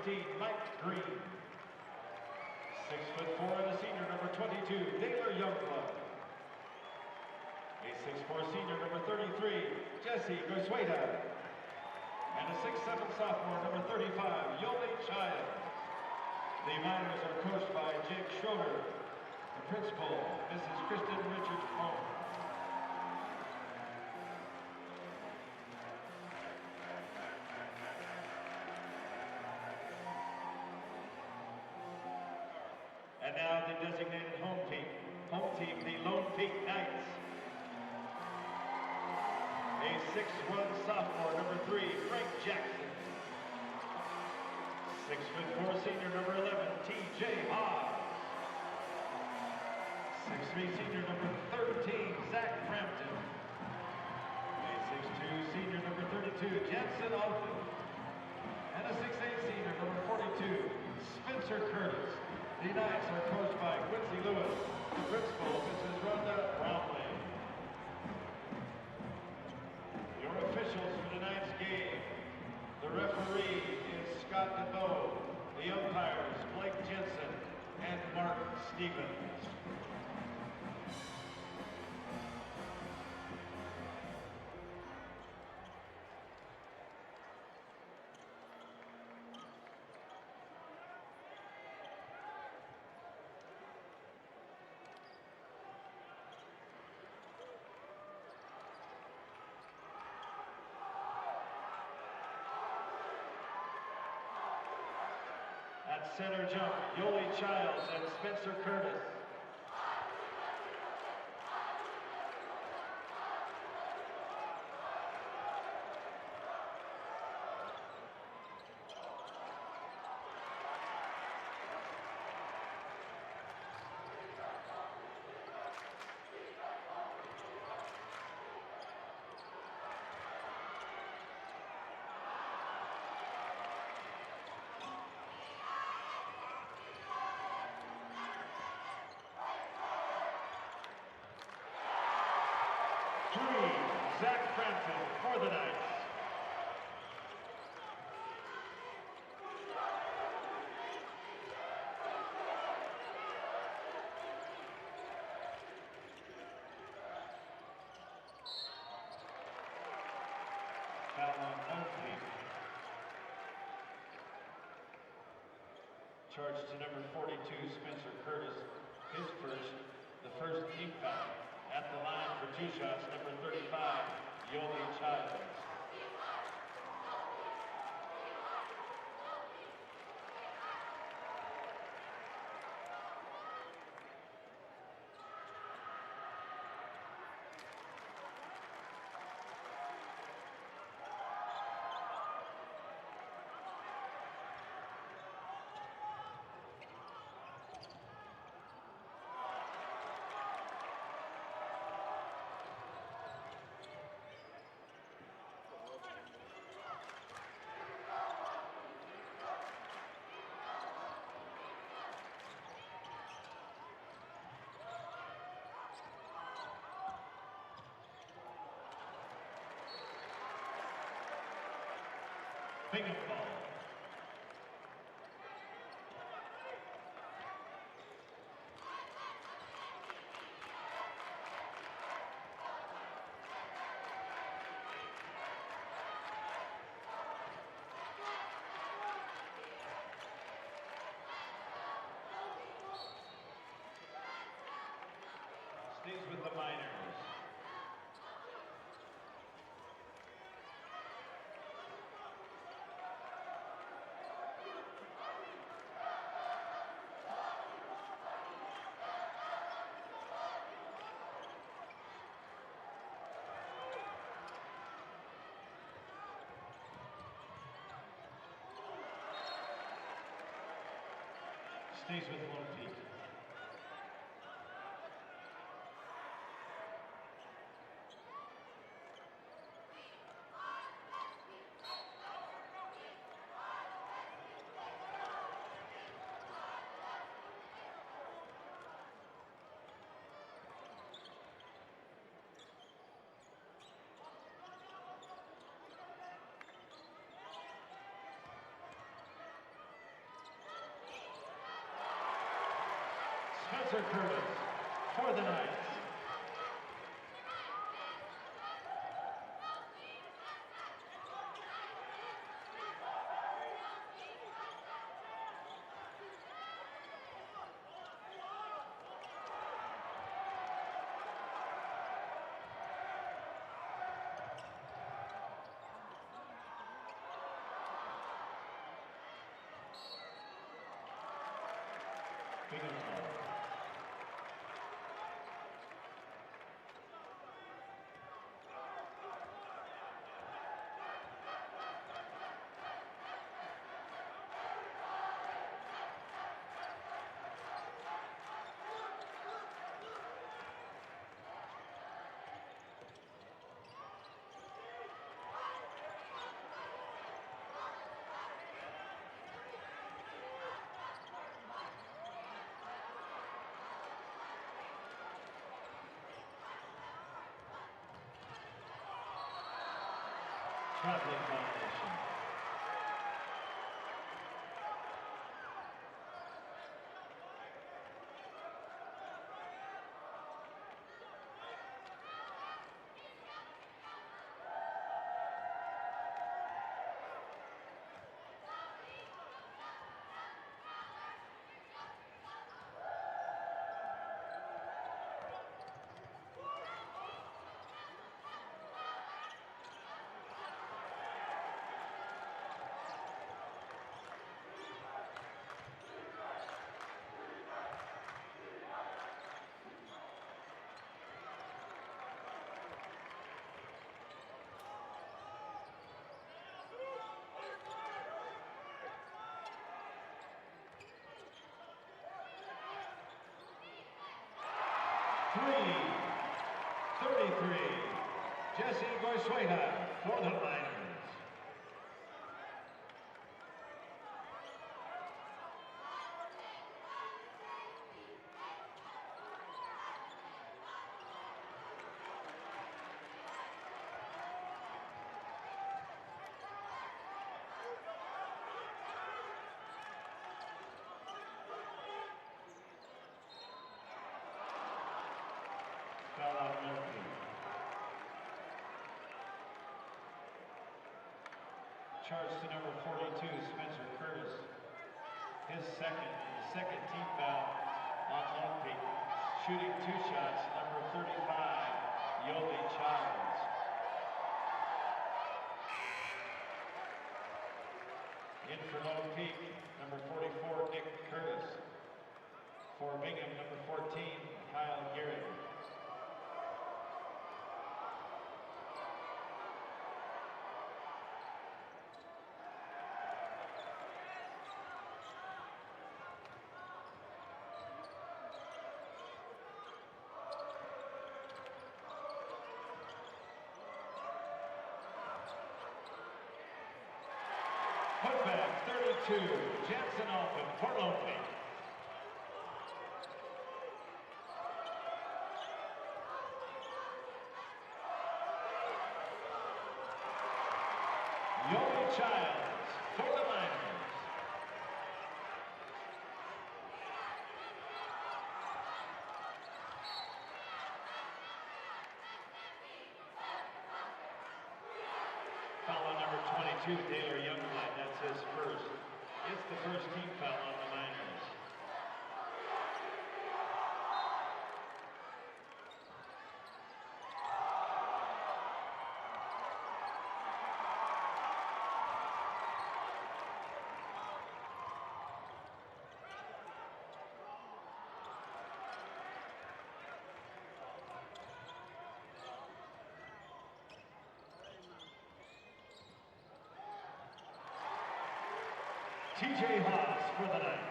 15, Mike Green. 6'4" and a senior, number 22, Taylor Youngblood. A 6'4" senior, number 33, Jesse Gosueta. And a 6'7" sophomore, number 35, Yoli Childs. The Miners are coached by Jake Schroeder. The principal, Mrs. Kristen Richards-Home. And now the designated home team. Home team, the Lone Peak Knights. A 6'1" sophomore, number 3, Frank Jackson. 6'4" senior, number 11, T.J. Haas. 6'3" senior, number 13, Zach Frampton. A 6'2" senior, number 32, Jensen Alton. And a 6'8" senior, number 42, Spencer Curtis. The Knights are coached by Quincy Lewis. The principal, Mrs. Rhonda Brownlee. Your officials for tonight's game. The referee is Scott DeBoe. The umpires, Blake Jensen and Mark Stevens. At center jump, Yoli Childs and Spencer Curtis. Zach Frampton for the Knights. Foul on Oakley. Charge to number 42, Spencer Curtis. His the first team foul. At the line for 2 shots, number 35, Yoli Childs. Bingham ball. Stays with the Miners. Stays with Lone Peak. Spencer Curtis for the Knights. Bingham. Traveling violation. Three, 33, Jesse Goisueta for the Miners. Foul out Murphy. Charge to number 42, Spencer Curtis. His second team foul on Murphy. Shooting 2 shots, number 35, Yobi Childs. In for Lone Peak, number 44, Nick Curtis. For Bingham, number 14, Kyle Gehrig. Putback 32, Jansen Alphen for Lone Peak. Yobi Childs for the Miners. Foul on number 22, Taylor Youngblood. That's his first. It's the first team foul on the Miners. TJ Haas for the Knights.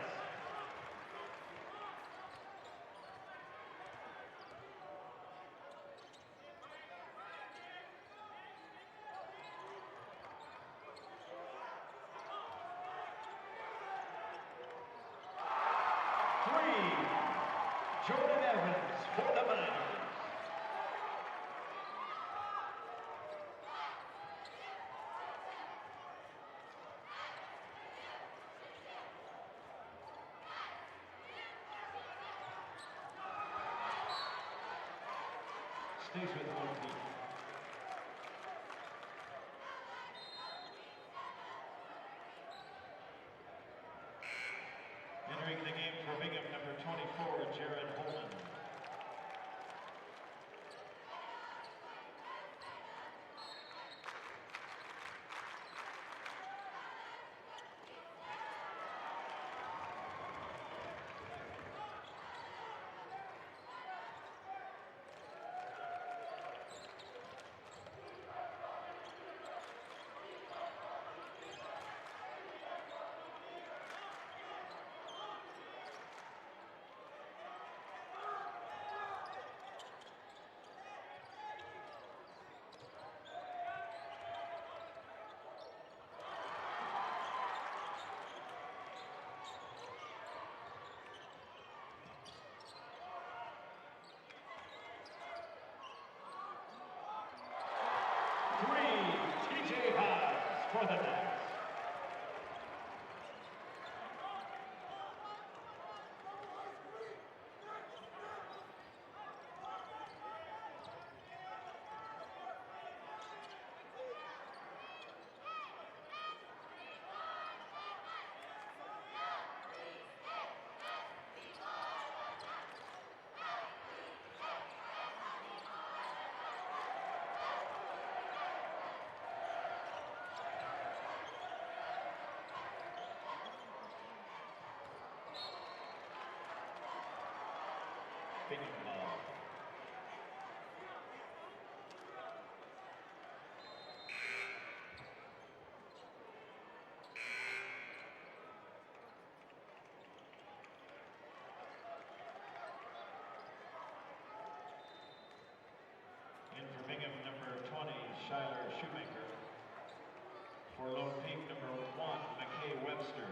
Jordan Evans for the Miners. stays with one team. Entering the game for Bingham, number 24, Jared Holman. For the Nets. Bingham ball. In for Bingham, number 20, Shyler Shoemaker. For Lone Peak, number 1, McKay Webster.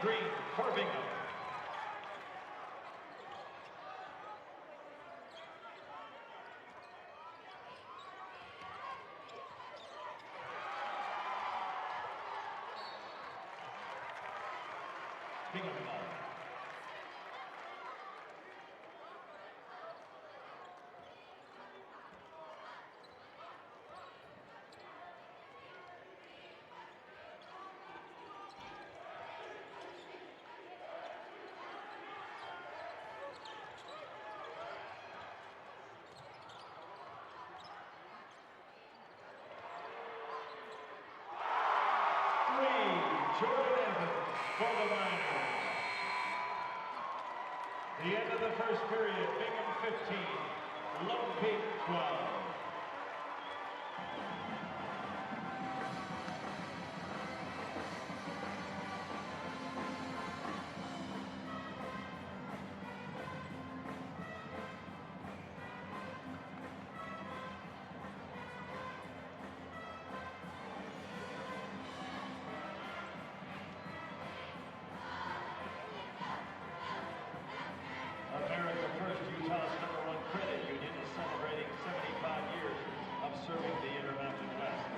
Green for Bingham. Bingham ball. For the Miners. The end of the first period, Bingham 15, Lone Peak 12. Utah's #1 credit union is celebrating 75 years of serving the Intermountain West.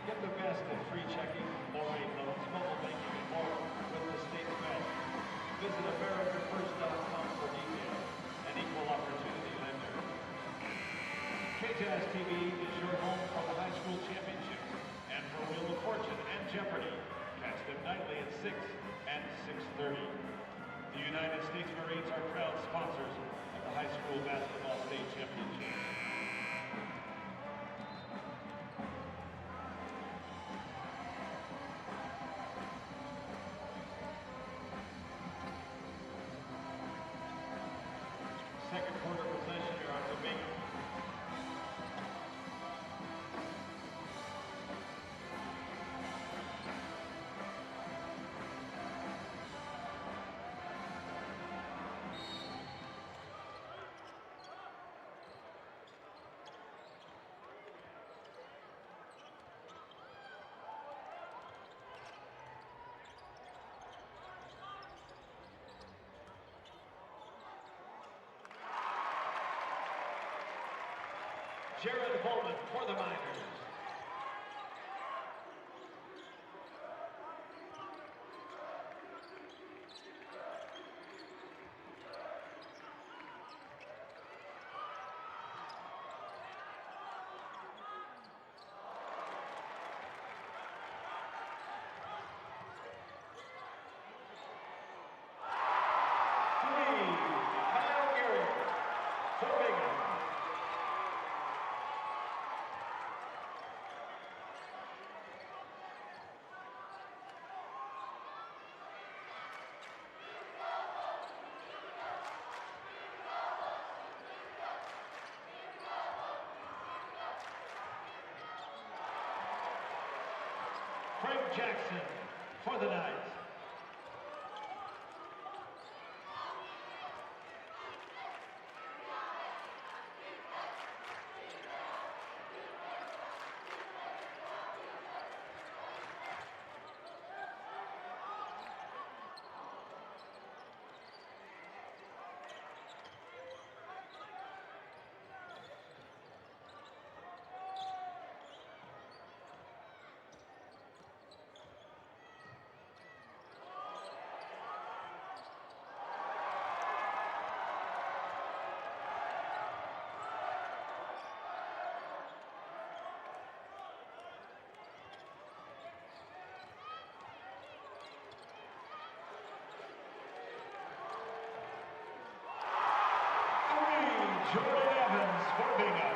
Get the best in free checking, low-rate loans, mobile banking, and more with the state's best. Visit AmericaFirst.com for details. An equal opportunity lender. KJazz TV is your home for the high school championships and for Wheel of Fortune and Jeopardy. Catch them nightly at 6 and 6:30. The United States Marines are proud sponsors of the high school basketball state championship. Second quarter possession here on the Bingham. Jared Bowman for the Miners. Frank Jackson for the Knights. Jordan Evans for Bingham.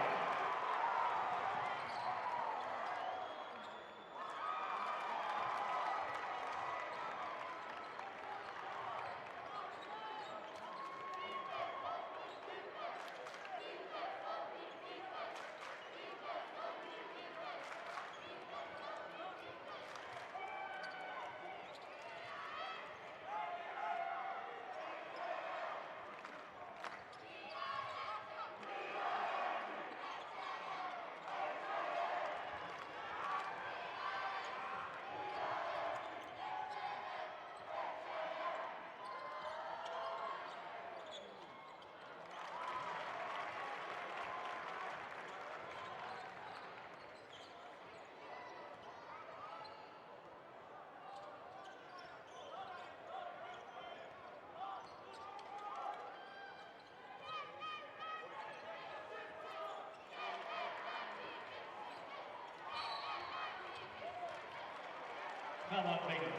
Foul on Bingham.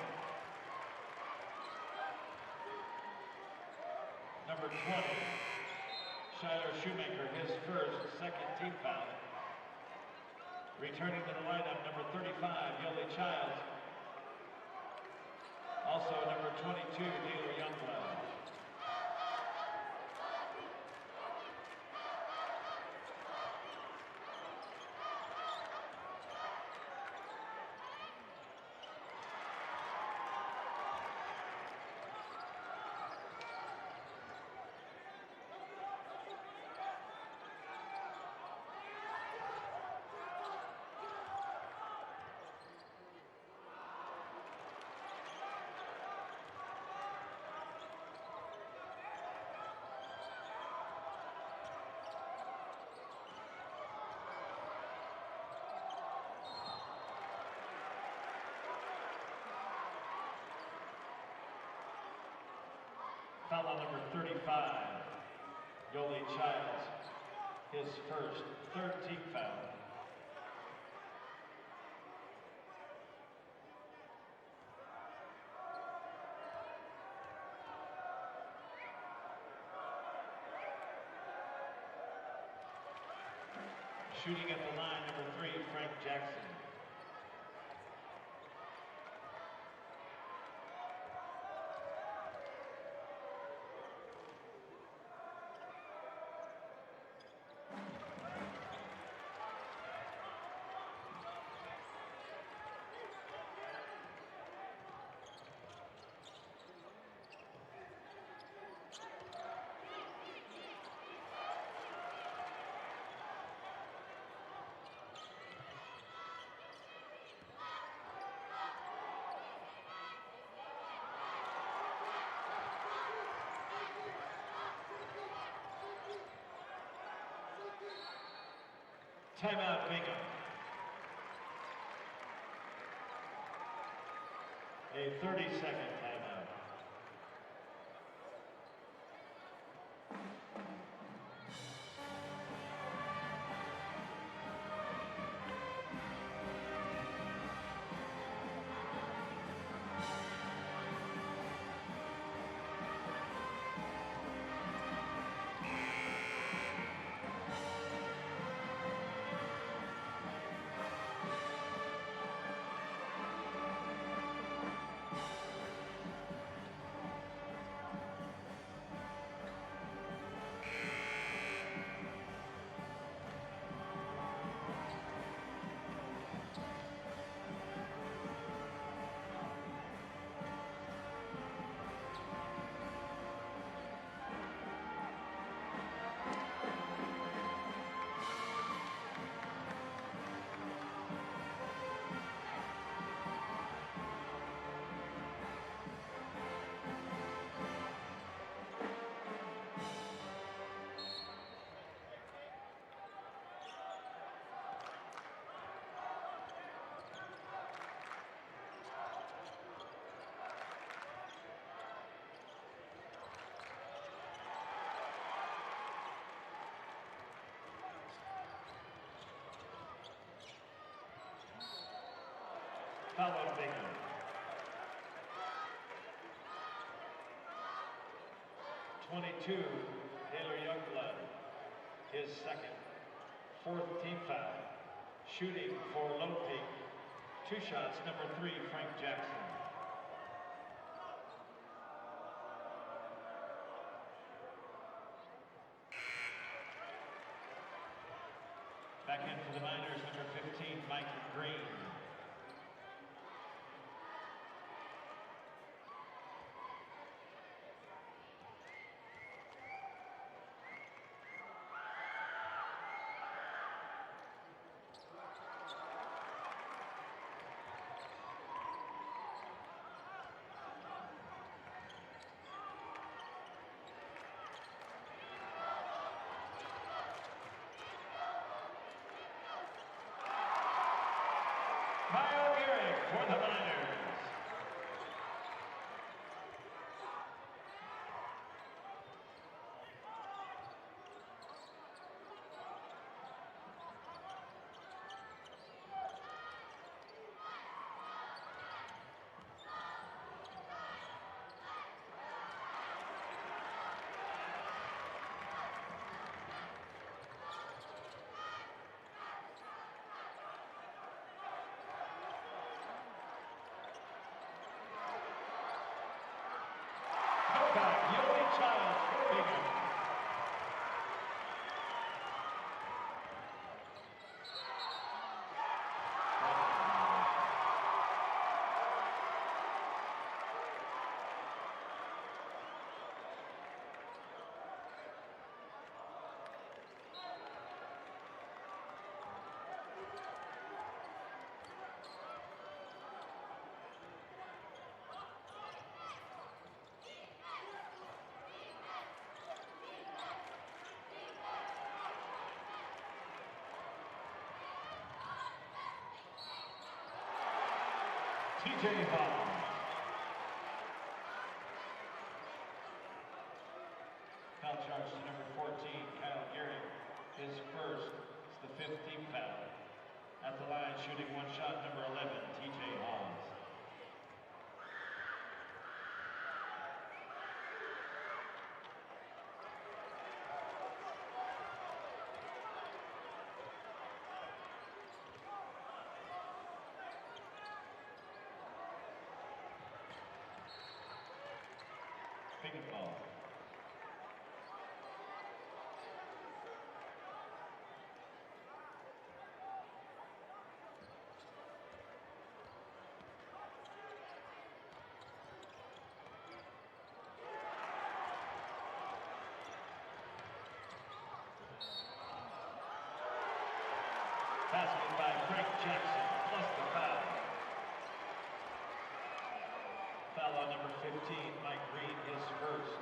Number 20, Shyler Shoemaker, his second team foul. Returning to the lineup, number 35, Yoli Childs. Also number 22, Taylor Youngblood. Foul on number 35, Yoli Childs, his third team foul. Shooting at the line, number 3, Frank Jackson. Timeout, Bingham. A 30-second timeout. Foul on Bingham. #22, Taylor Youngblood, his second. 4th team foul. Shooting for Low Peak. 2 shots, #3, Frank Jackson. Back in for the Miners, #15, Mike Green. For the Miners. TJ Hawes. Foul charge to #14, Kyle Gearing. His first. It's the 5th team foul. At the line, shooting 1 shot, #11, TJ Hawes. Bingham ball. Basket by Frank Jackson, plus the foul. Foul on #15, Mike Green, his first.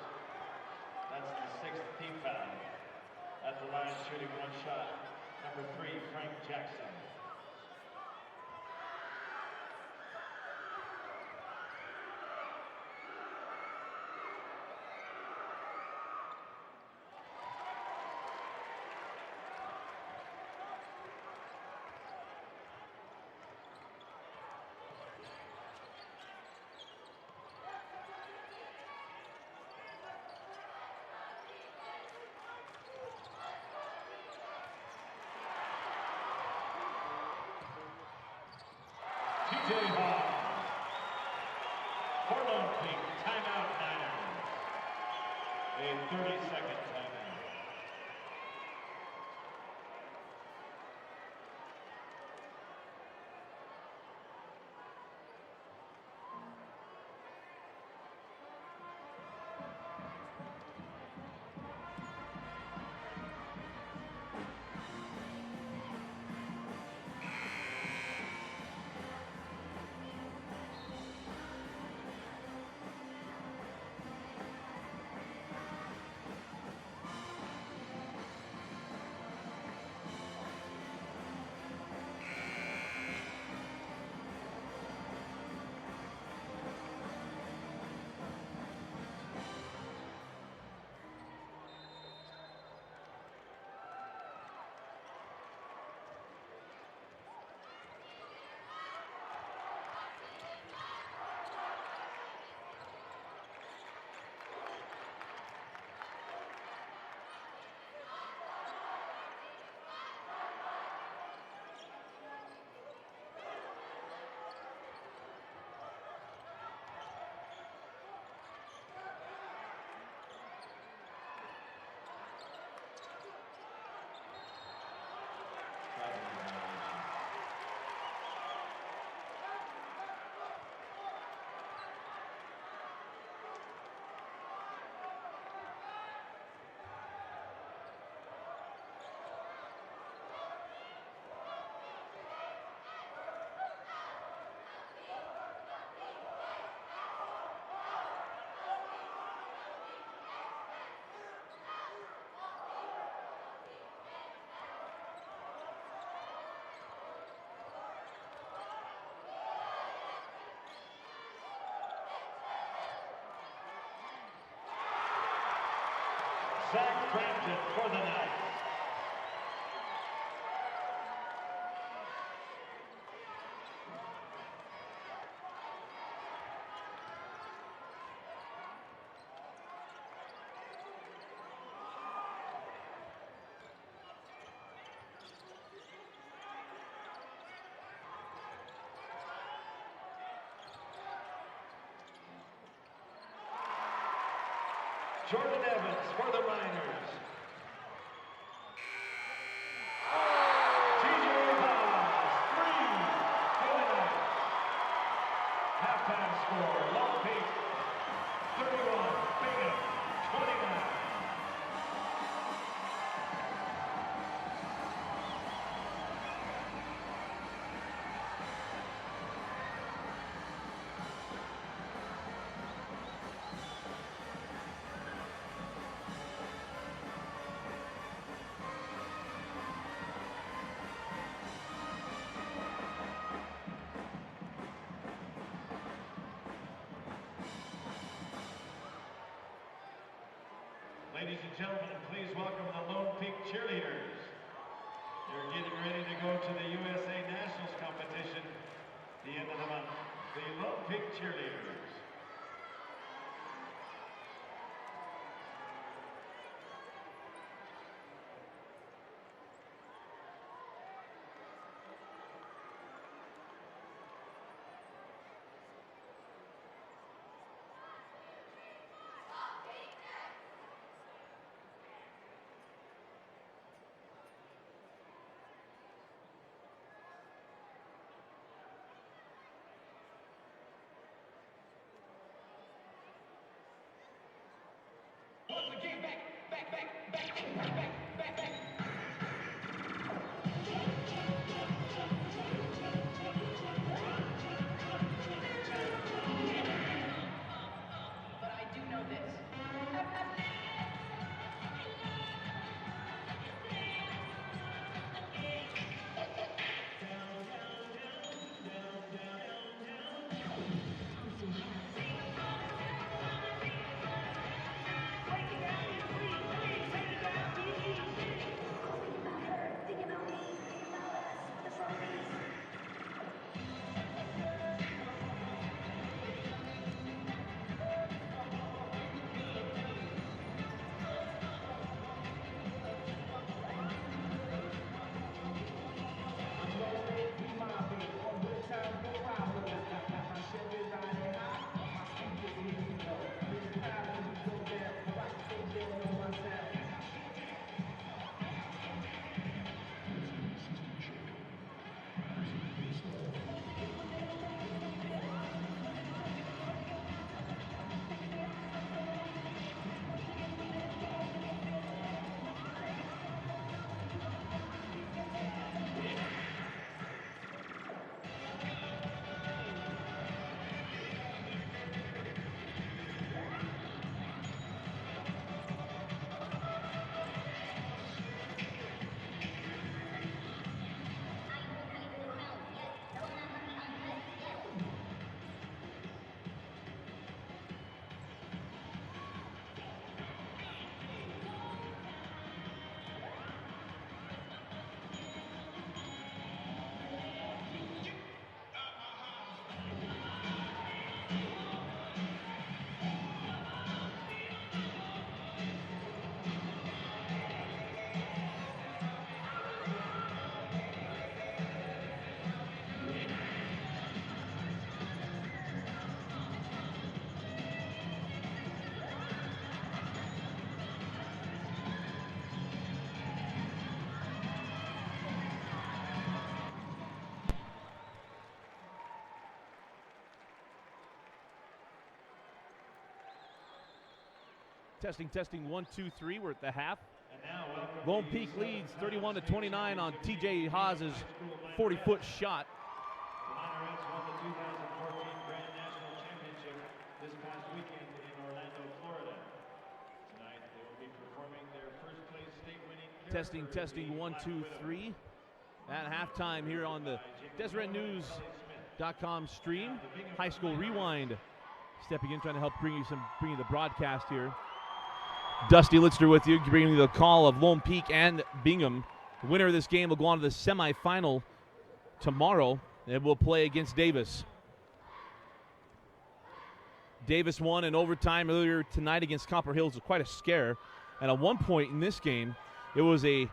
That's the 6th team foul. At the line, shooting 1 shot, number 3, Frank Jackson. TJ Hawes. For Lone Peak, timeout Niners. A 30-second timeout. Zach Brampton for the Knights. Jordan Evans for the Miners. TJ Hawes, 3 for the Knights. Halftime score, Lone Peak, 31, Bingham, 29. Ladies and gentlemen, please welcome the Lone Peak cheerleaders. They're getting ready to go to the USA Nationals competition at the end of the month. The Lone Peak cheerleaders. Once again, back. But I do know this. Testing, testing, 1, 2, 3. We're at the half. And now welcome Lone Peak leads 31-29 on TJ Haas's 40-foot shot. The Minorettes won the 2014 Grand National Championship this past weekend in Orlando, Florida. Tonight they will be performing their first place state-winning Testing, testing, 1, 2, 3. At halftime here on the DeseretNews.com stream. High School Rewind stepping in, trying to help bring you the broadcast here. Dusty Litzner with you, bringing you the call of Lone Peak and Bingham. The winner of this game will go on to the semifinal tomorrow and will play against Davis. Davis won in overtime earlier tonight against Copper Hills. It was quite a scare. And at one point in this game, it was a 2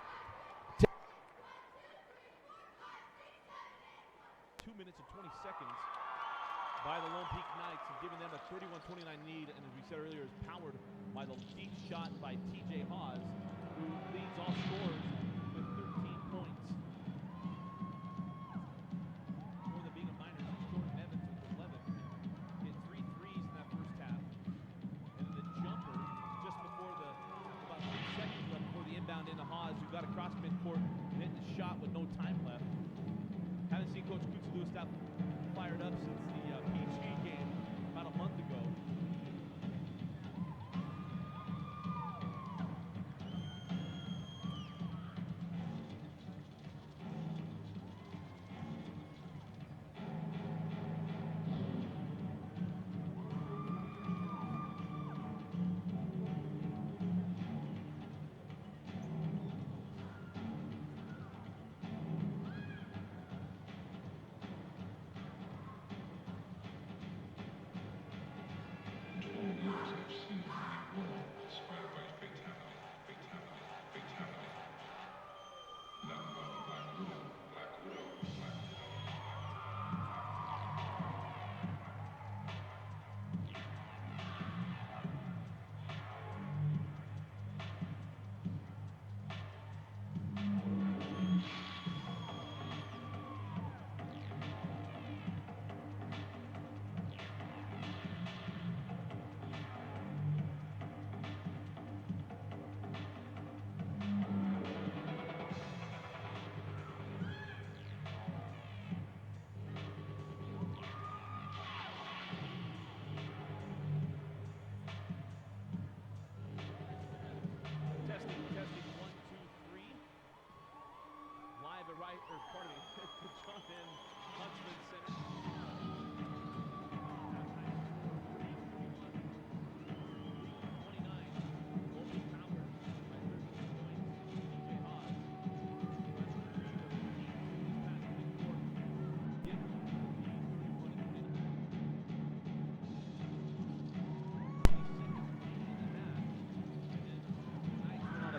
minutes and 20 seconds by the Lone Peak Knights, and giving them a 31-29 lead, and as we said earlier, is powered by the deep shot by TJ Haas, who leads all scorers with 13 points. For the Bingham Miners, Jordan Evans with 11, hit 3 threes in that first half, and the jumper just before about 3 seconds left before the inbound into Haas, who got across midcourt and hit the shot with no time left. Haven't seen Coach Kutsalou stop fired up since the PG game about a month ago.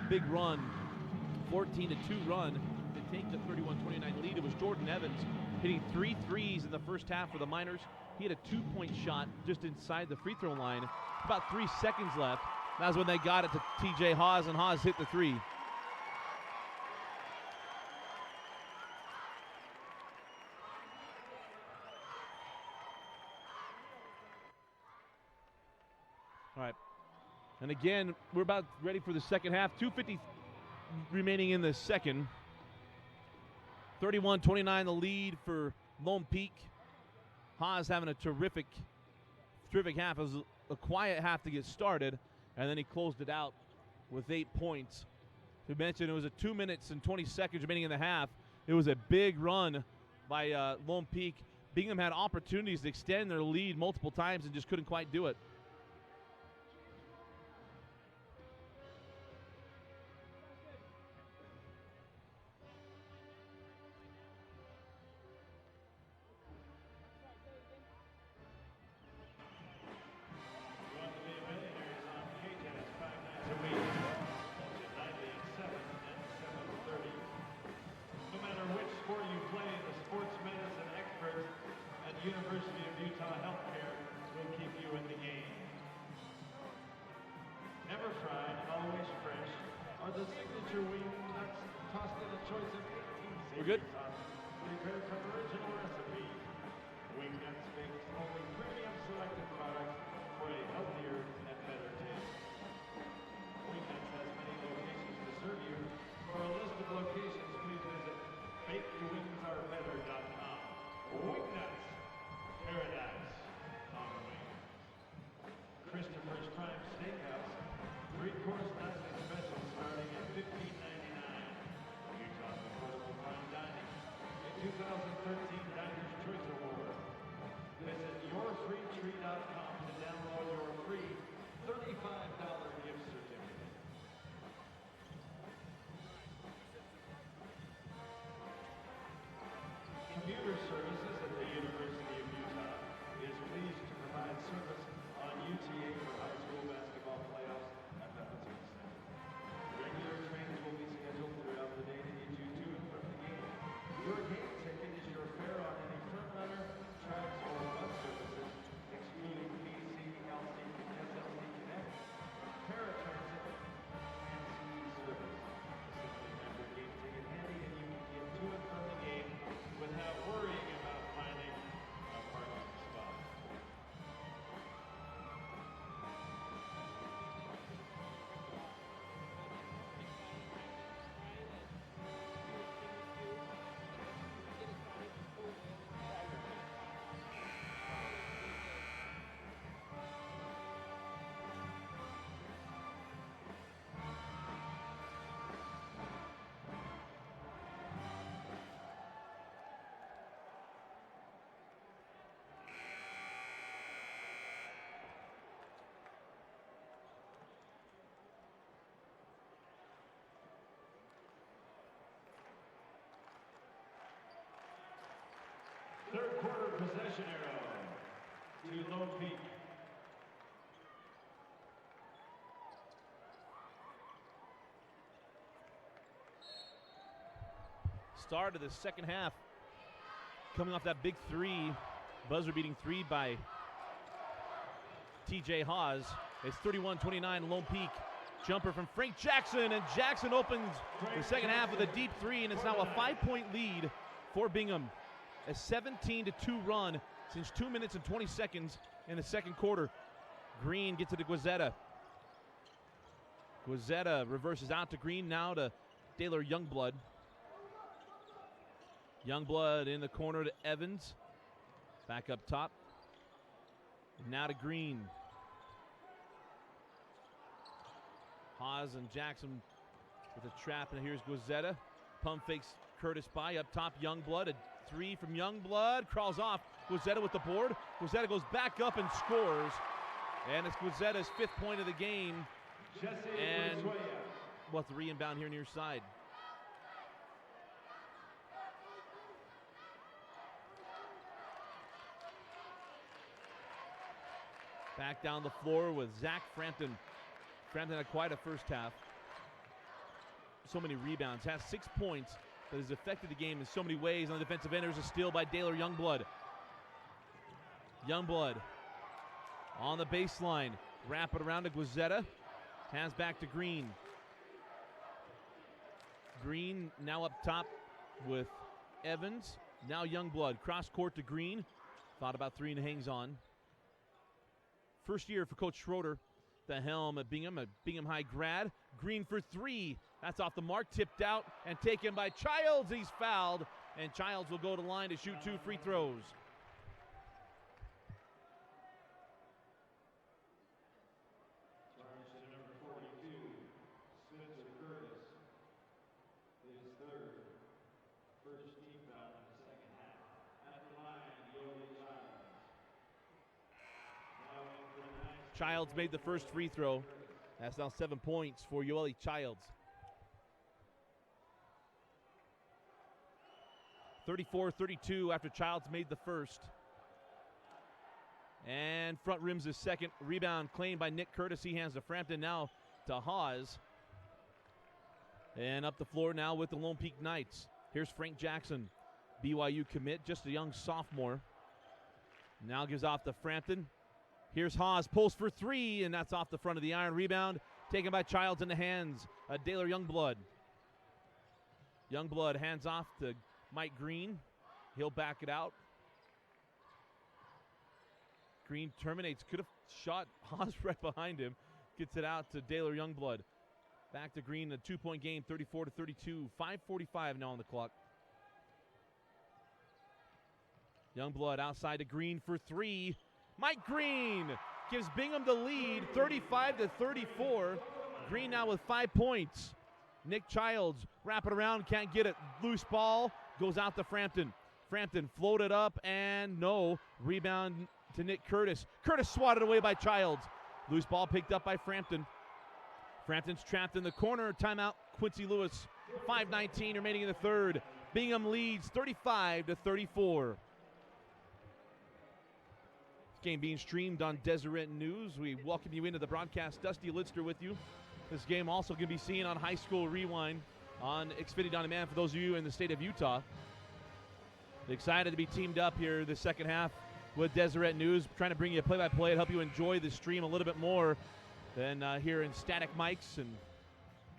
Big run, 14-2 run to take the 31-29 lead. It was Jordan Evans hitting 3 threes in the first half for the Miners. He had a 2-point shot just inside the free throw line. About 3 seconds left. That was when they got it to TJ Haas, and Haas hit the 3. All right. And again, we're about ready for the second half. 2:50 remaining in the second. 31-29 the lead for Lone Peak. Haas having a terrific half. It was a quiet half to get started, and then he closed it out with 8 points. We mentioned it was a 2 minutes and 20 seconds remaining in the half. It was a big run by Lone Peak. Bingham had opportunities to extend their lead multiple times and just couldn't quite do it. University of Utah Healthcare will keep you in the game. Never fried, always fresh, are the signature wing nuts tossed in a choice of 18 We're good. sauces prepared from original recipes. Wing nuts makes only premium selected products for a healthier and better taste. Missionero to Lone Peak. Start of the second half. Coming off that big three, buzzer-beating three by TJ Haas. It's 31-29 Lone Peak. Jumper from Frank Jackson, and Jackson opens the second half with a deep three, and it's now a 5-point lead for Bingham. A 17-2 run since 2 minutes and 20 seconds in the second quarter. Green gets it to Guazzetta. Guazzetta reverses out to Green, now to Daylor Youngblood. Youngblood in the corner to Evans. Back up top. Now to Green. Haas and Jackson with a trap, and here's Guazzetta. Pump fakes Curtis by. Up top, Youngblood. A three from Youngblood. Crawls off. Guazzetta with the board. Guazzetta goes back up and scores. And it's Guazzetta's 5th point of the game. And we'll have to re-inbound here near side. Back down the floor with Zach Frampton. Frampton had quite a first half. So many rebounds, has 6 points, but has affected the game in so many ways. On the defensive end, there's a steal by Daylor Youngblood. Youngblood on the baseline. Wrap it around to Guazzetta. Hands back to Green. Green now up top with Evans. Now Youngblood. Cross court to Green. Thought about three and hangs on. First year for Coach Schroeder. The helm at Bingham, a Bingham High grad. Green for three. That's off the mark, tipped out and taken by Childs. He's fouled, and Childs will go to line to shoot 2 free throws. Charge to number 42, Spencer Curtis. His third. First team foul in the second half. At the line, Yoeli Childs. Now in for the ninth. Childs made the first free throw. That's now 7 points for Yoeli Childs. 34-32 after Childs made the first. And front rims his second. Rebound claimed by Nick Curtis. He hands to Frampton, now to Haas. And up the floor now with the Lone Peak Knights. Here's Frank Jackson, BYU commit, just a young sophomore. Now gives off to Frampton. Here's Haas, pulls for three, and that's off the front of the iron. Rebound taken by Childs in the hands of Daylor Youngblood. Youngblood hands off to Mike Green. He'll back it out. Green terminates, could have shot Haas right behind him. Gets it out to Daylor Youngblood. Back to Green, a 2-point game, 34-32. 5:45 now on the clock. Youngblood outside to Green for three. Mike Green gives Bingham the lead, 35-34. Green now with 5 points. Nick Childs wrap it around, can't get it. Loose ball goes out to Frampton. Frampton floated up and no. Rebound to Nick Curtis. Curtis swatted away by Childs. Loose ball picked up by Frampton. Frampton's trapped in the corner. Timeout, Quincy Lewis. 5:19 remaining in the third. Bingham leads 35-34. Game being streamed on Deseret News. We welcome you into the broadcast. Dusty Lidster with you. This game also can be seen on High School Rewind on Xfinity On Demand for those of you in the state of Utah. Excited to be teamed up here this second half with Deseret News, trying to bring you a play-by-play and help you enjoy the stream a little bit more than here in static mics, and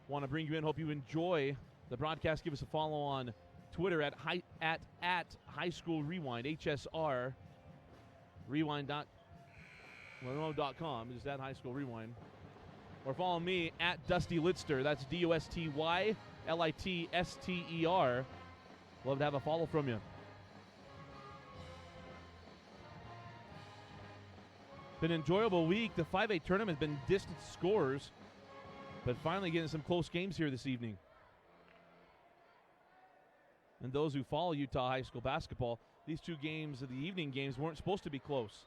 want to bring you in. Hope you enjoy the broadcast. Give us a follow on Twitter at High School Rewind, HSR. Rewind.com, just at High School Rewind. Or follow me at Dusty Lidster. That's DUSTYLITSTER. Love to have a follow from you. Been an enjoyable week. The 5A tournament has been distant scores, but finally getting some close games here this evening. And those who follow Utah high school basketball, these two games, the evening games, weren't supposed to be close.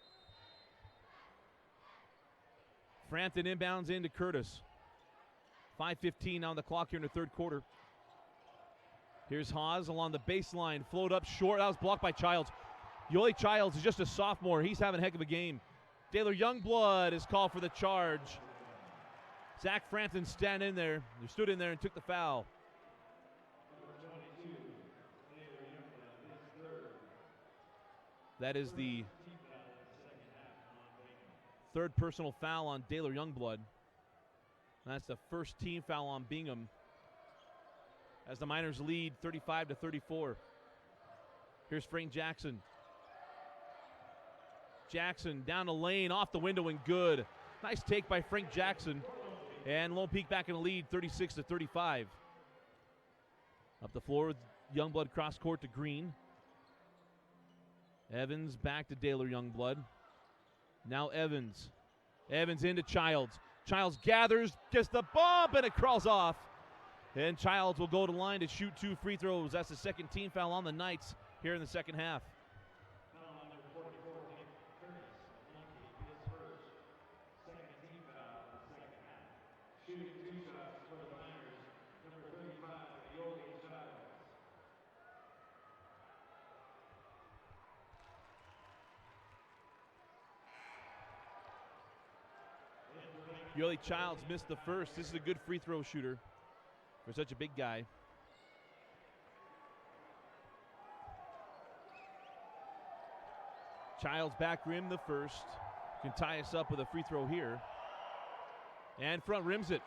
Frampton inbounds into Curtis. 5:15 on the clock here in the third quarter. Here's Haas along the baseline. Float up short. That was blocked by Childs. Yoli Childs is just a sophomore. He's having a heck of a game. Taylor Youngblood is called for the charge. Zach Frampton stood in there and took the foul. That is the third personal foul on Taylor Youngblood. That's the first team foul on Bingham, as the Miners lead 35-34. Here's Frank Jackson. Jackson down the lane, off the window and good. Nice take by Frank Jackson. And Lone Peak back in the lead, 36-35. Up the floor, Youngblood cross court to Green. Evans back to Taylor Youngblood. Now Evans. Evans into Childs. Childs gathers, gets the bump, and it crawls off. And Childs will go to line to shoot 2 free throws. That's the second team foul on the Knights here in the second half. Yoli Childs missed the first. This is a good free throw shooter for such a big guy. Childs back rim the first. Can tie us up with a free throw here. And front rims it.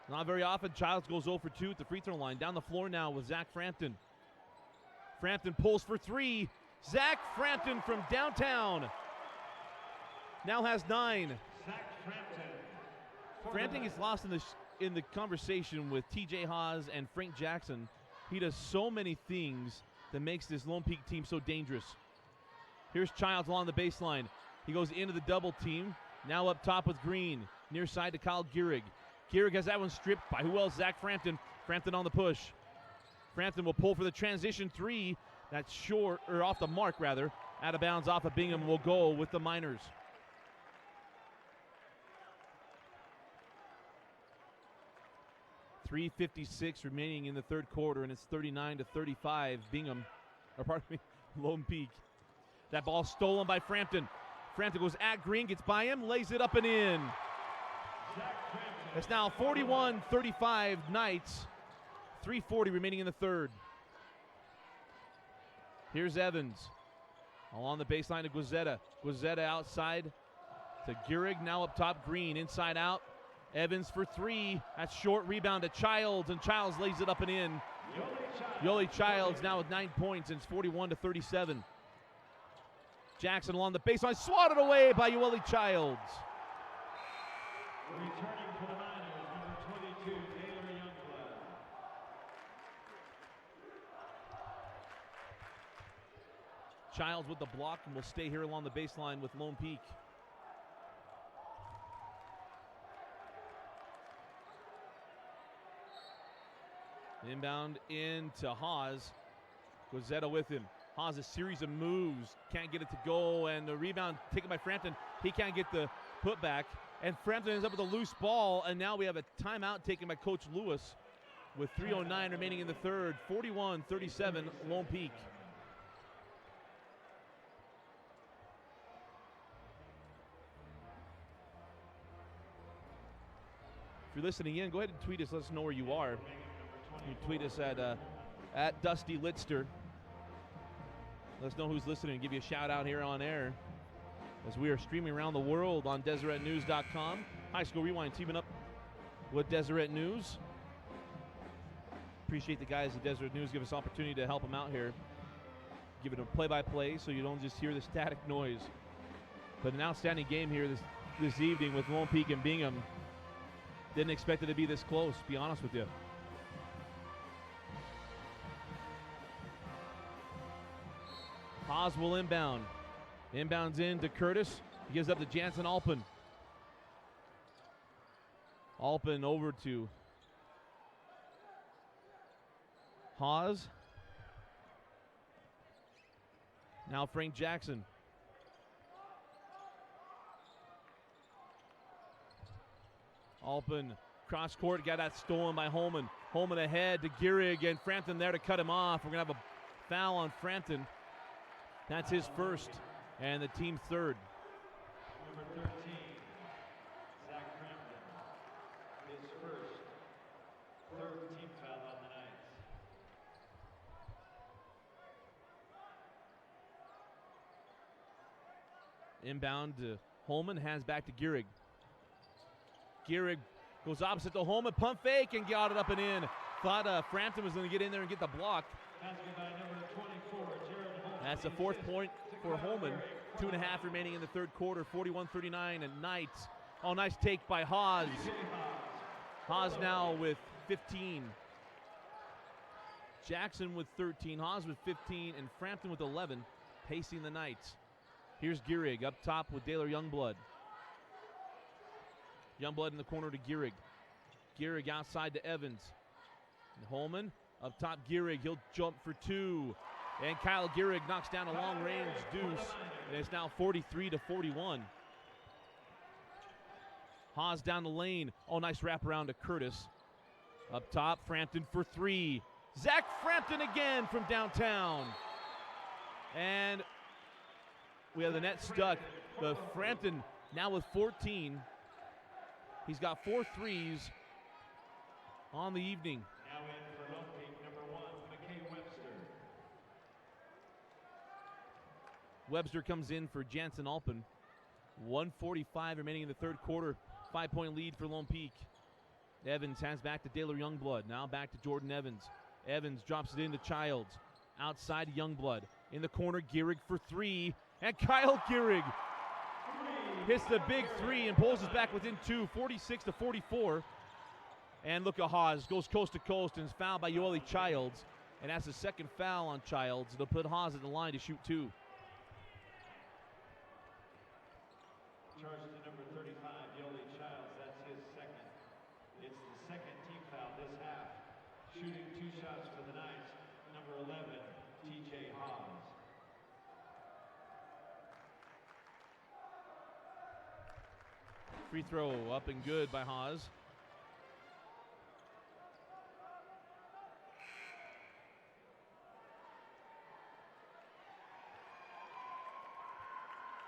Not very often Childs goes 0 for 2 at the free throw line. Down the floor now with Zach Frampton. Frampton pulls for 3. Zach Frampton from downtown now has 9. Frampton gets lost in the conversation with TJ Haas and Frank Jackson. He does so many things that makes this Lone Peak team so dangerous. Here's Childs along the baseline. He goes into the double team. Now up top with Green. Near side to Kyle Gehrig. Gehrig has that one stripped by who else? Zach Frampton. Frampton on the push. Frampton will pull for the transition 3. That's short, or off the mark rather. Out of bounds off of Bingham, will go with the Miners. .356 remaining in the third quarter, and it's 39-35. Bingham, or pardon me, Lone Peak. That ball stolen by Frampton. Frampton goes at Green, gets by him, lays it up and in. It's now 41-35 Knights. 3:40 remaining in the third. Here's Evans. Along the baseline to Guizetta. Guizetta outside to Gehrig. Now up top, Green. Inside out. Evans for 3. That's short rebound to Childs, and Childs lays it up and in. Yoli Childs now with 9 points, and it's 41-37. Jackson along the baseline, swatted away by Yoli Childs. Returning for the Miners, number 22, Taylor Youngblood. Childs with the block, and will stay here along the baseline with Lone Peak. Inbound into Haas. Guizetta with him. Haas a series of moves. Can't get it to go. And the rebound taken by Frampton. He can't get the putback. And Frampton ends up with a loose ball. And now we have a timeout taken by Coach Lewis with 3:09 remaining in the third. 41-37 Lone Peak. If you're listening in, go ahead and tweet us. Let us know where you are. You tweet us at Dusty Litster. Let us know who's listening and give you a shout out here on air as we are streaming around the world on DeseretNews.com. High School Rewind teaming up with Deseret News. Appreciate the guys at Deseret News. Give us an opportunity to help them out here. Give it a play-by-play so you don't just hear the static noise. But an outstanding game here this evening with Lone Peak and Bingham. Didn't expect it to be this close, to be honest with you. Haas will inbound. Inbounds in to Curtis. He gives up to Jansen Alpin. Alpin over to Haas. Now Frank Jackson. Alpin cross court, got that stolen by Holman. Holman ahead to Gehrig, and Frampton there to cut him off. We're going to have a foul on Frampton. That's his first and the team third. Number 13, Zach Crampton. His first, third team foul on the night. Inbound to Holman, hands back to Gehrig. Gehrig goes opposite to Holman, pump fake, and got it up and in. Thought Frampton was going to get in there and get the block. Basket by number 24, Jared Holman. That's the fourth point for Holman. 2.5 remaining in the third quarter, 41-39, and Knights. Oh, nice take by Haas. Haas now with 15. Jackson with 13, Haas with 15, and Frampton with 11, pacing the Knights. Here's Gehrig up top with Daylor Youngblood. Youngblood in the corner to Gehrig. Gehrig outside to Evans. And Holman up top, Gehrig. He'll jump for two. And Kyle Gehrig knocks down a long-range deuce. And it's now 43-41. Haas down the lane. Oh, nice wraparound to Curtis. Up top, Frampton for three. Zach Frampton again from downtown. And we have the net stuck. But Frampton now with 14. He's got 4 threes on the evening. Now in for Lone Peak, number 1, McKay Webster. Webster comes in for Jansen Alpin. 1:45 remaining in the third quarter. 5-point lead for Lone Peak. Evans hands back to Daylor Youngblood. Now back to Jordan Evans. Evans drops it into Childs. Outside Youngblood. In the corner, Gehrig for three. And Kyle Gehrig hits the big three and pulls us back within 2, 46-44. And look at Haas, goes coast to coast and is fouled by Yoeli Childs. And that's the second foul on Childs. It'll put Haas at the line to shoot 2. Charge to number 35, Yoeli Childs. That's his second. It's the second team foul this half. Shooting 2 shots for the Knights, number 11, TJ Haas. Free throw up and good by Haas.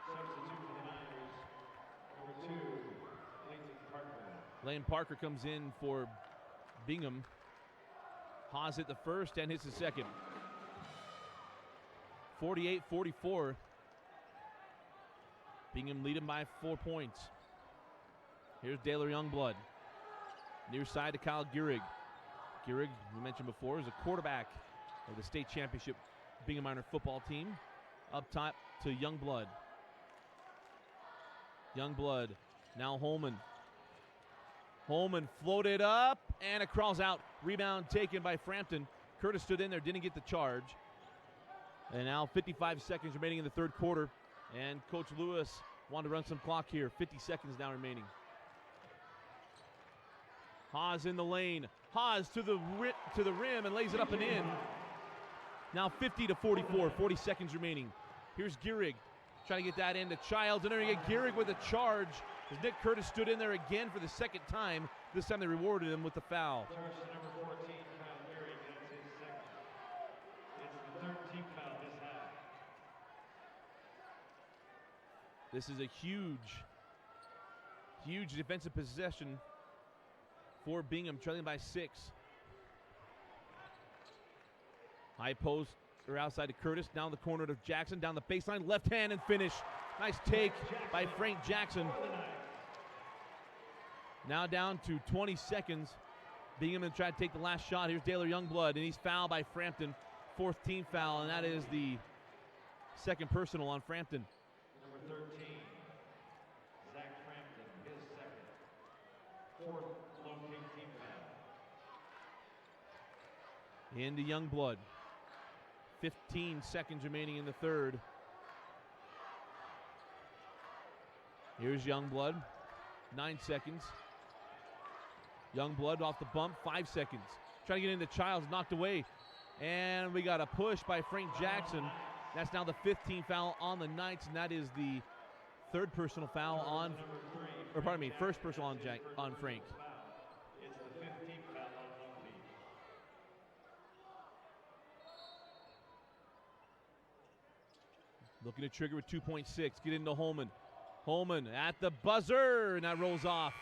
Substitute for the Niners, number 2, Leighton Parker. Lane Parker comes in for Bingham. Haas hit the first and hits the second. 48-44. Bingham leading by 4 points. Here's Daylor Youngblood. Near side to Kyle Gehrig. Gehrig, we mentioned before, is a quarterback of the state championship Bingham Minor football team. Up top to Youngblood. Youngblood, now Holman. Holman floated up, and it crawls out. Rebound taken by Frampton. Curtis stood in there, didn't get the charge. And now 55 seconds remaining in the third quarter. And Coach Lewis wanted to run some clock here. 50 seconds now remaining. Haas in the lane. Haas to the rim and lays it up and in. Now 50-44, 40 seconds remaining. Here's Gehrig trying to get that into Childs. And there you get Gehrig with a charge as Nick Curtis stood in there again for the second time. This time they rewarded him with the foul. Charge to number 14, Kyle Gehrig. That's his second. It's the third team foul this half. This is a huge defensive possession for Bingham, trailing by 6. High post or outside to Curtis, down the corner to Jackson, down the baseline, left hand and finish. Nice take by Frank Jackson. Now down to 20 seconds. Bingham going to try to take the last shot. Here's Daylor Youngblood, and he's fouled by Frampton. 4th team foul, and that is the second personal on Frampton. Number 13, Zach Frampton, his second. 4th Lone Peak team foul. Into Youngblood. 15 seconds remaining in the third. Here's Youngblood. 9 seconds. Youngblood off the bump. 5 seconds. Trying to get into Childs, knocked away. And we got a push by Frank Jackson. That's now the 15th foul on the Knights, and that is the third personal foul on, or pardon me, first personal on Frank. It's the 15th foul on Lone Peak. Looking to trigger with 2.6. Get into Holman. Holman at the buzzer, and that rolls off.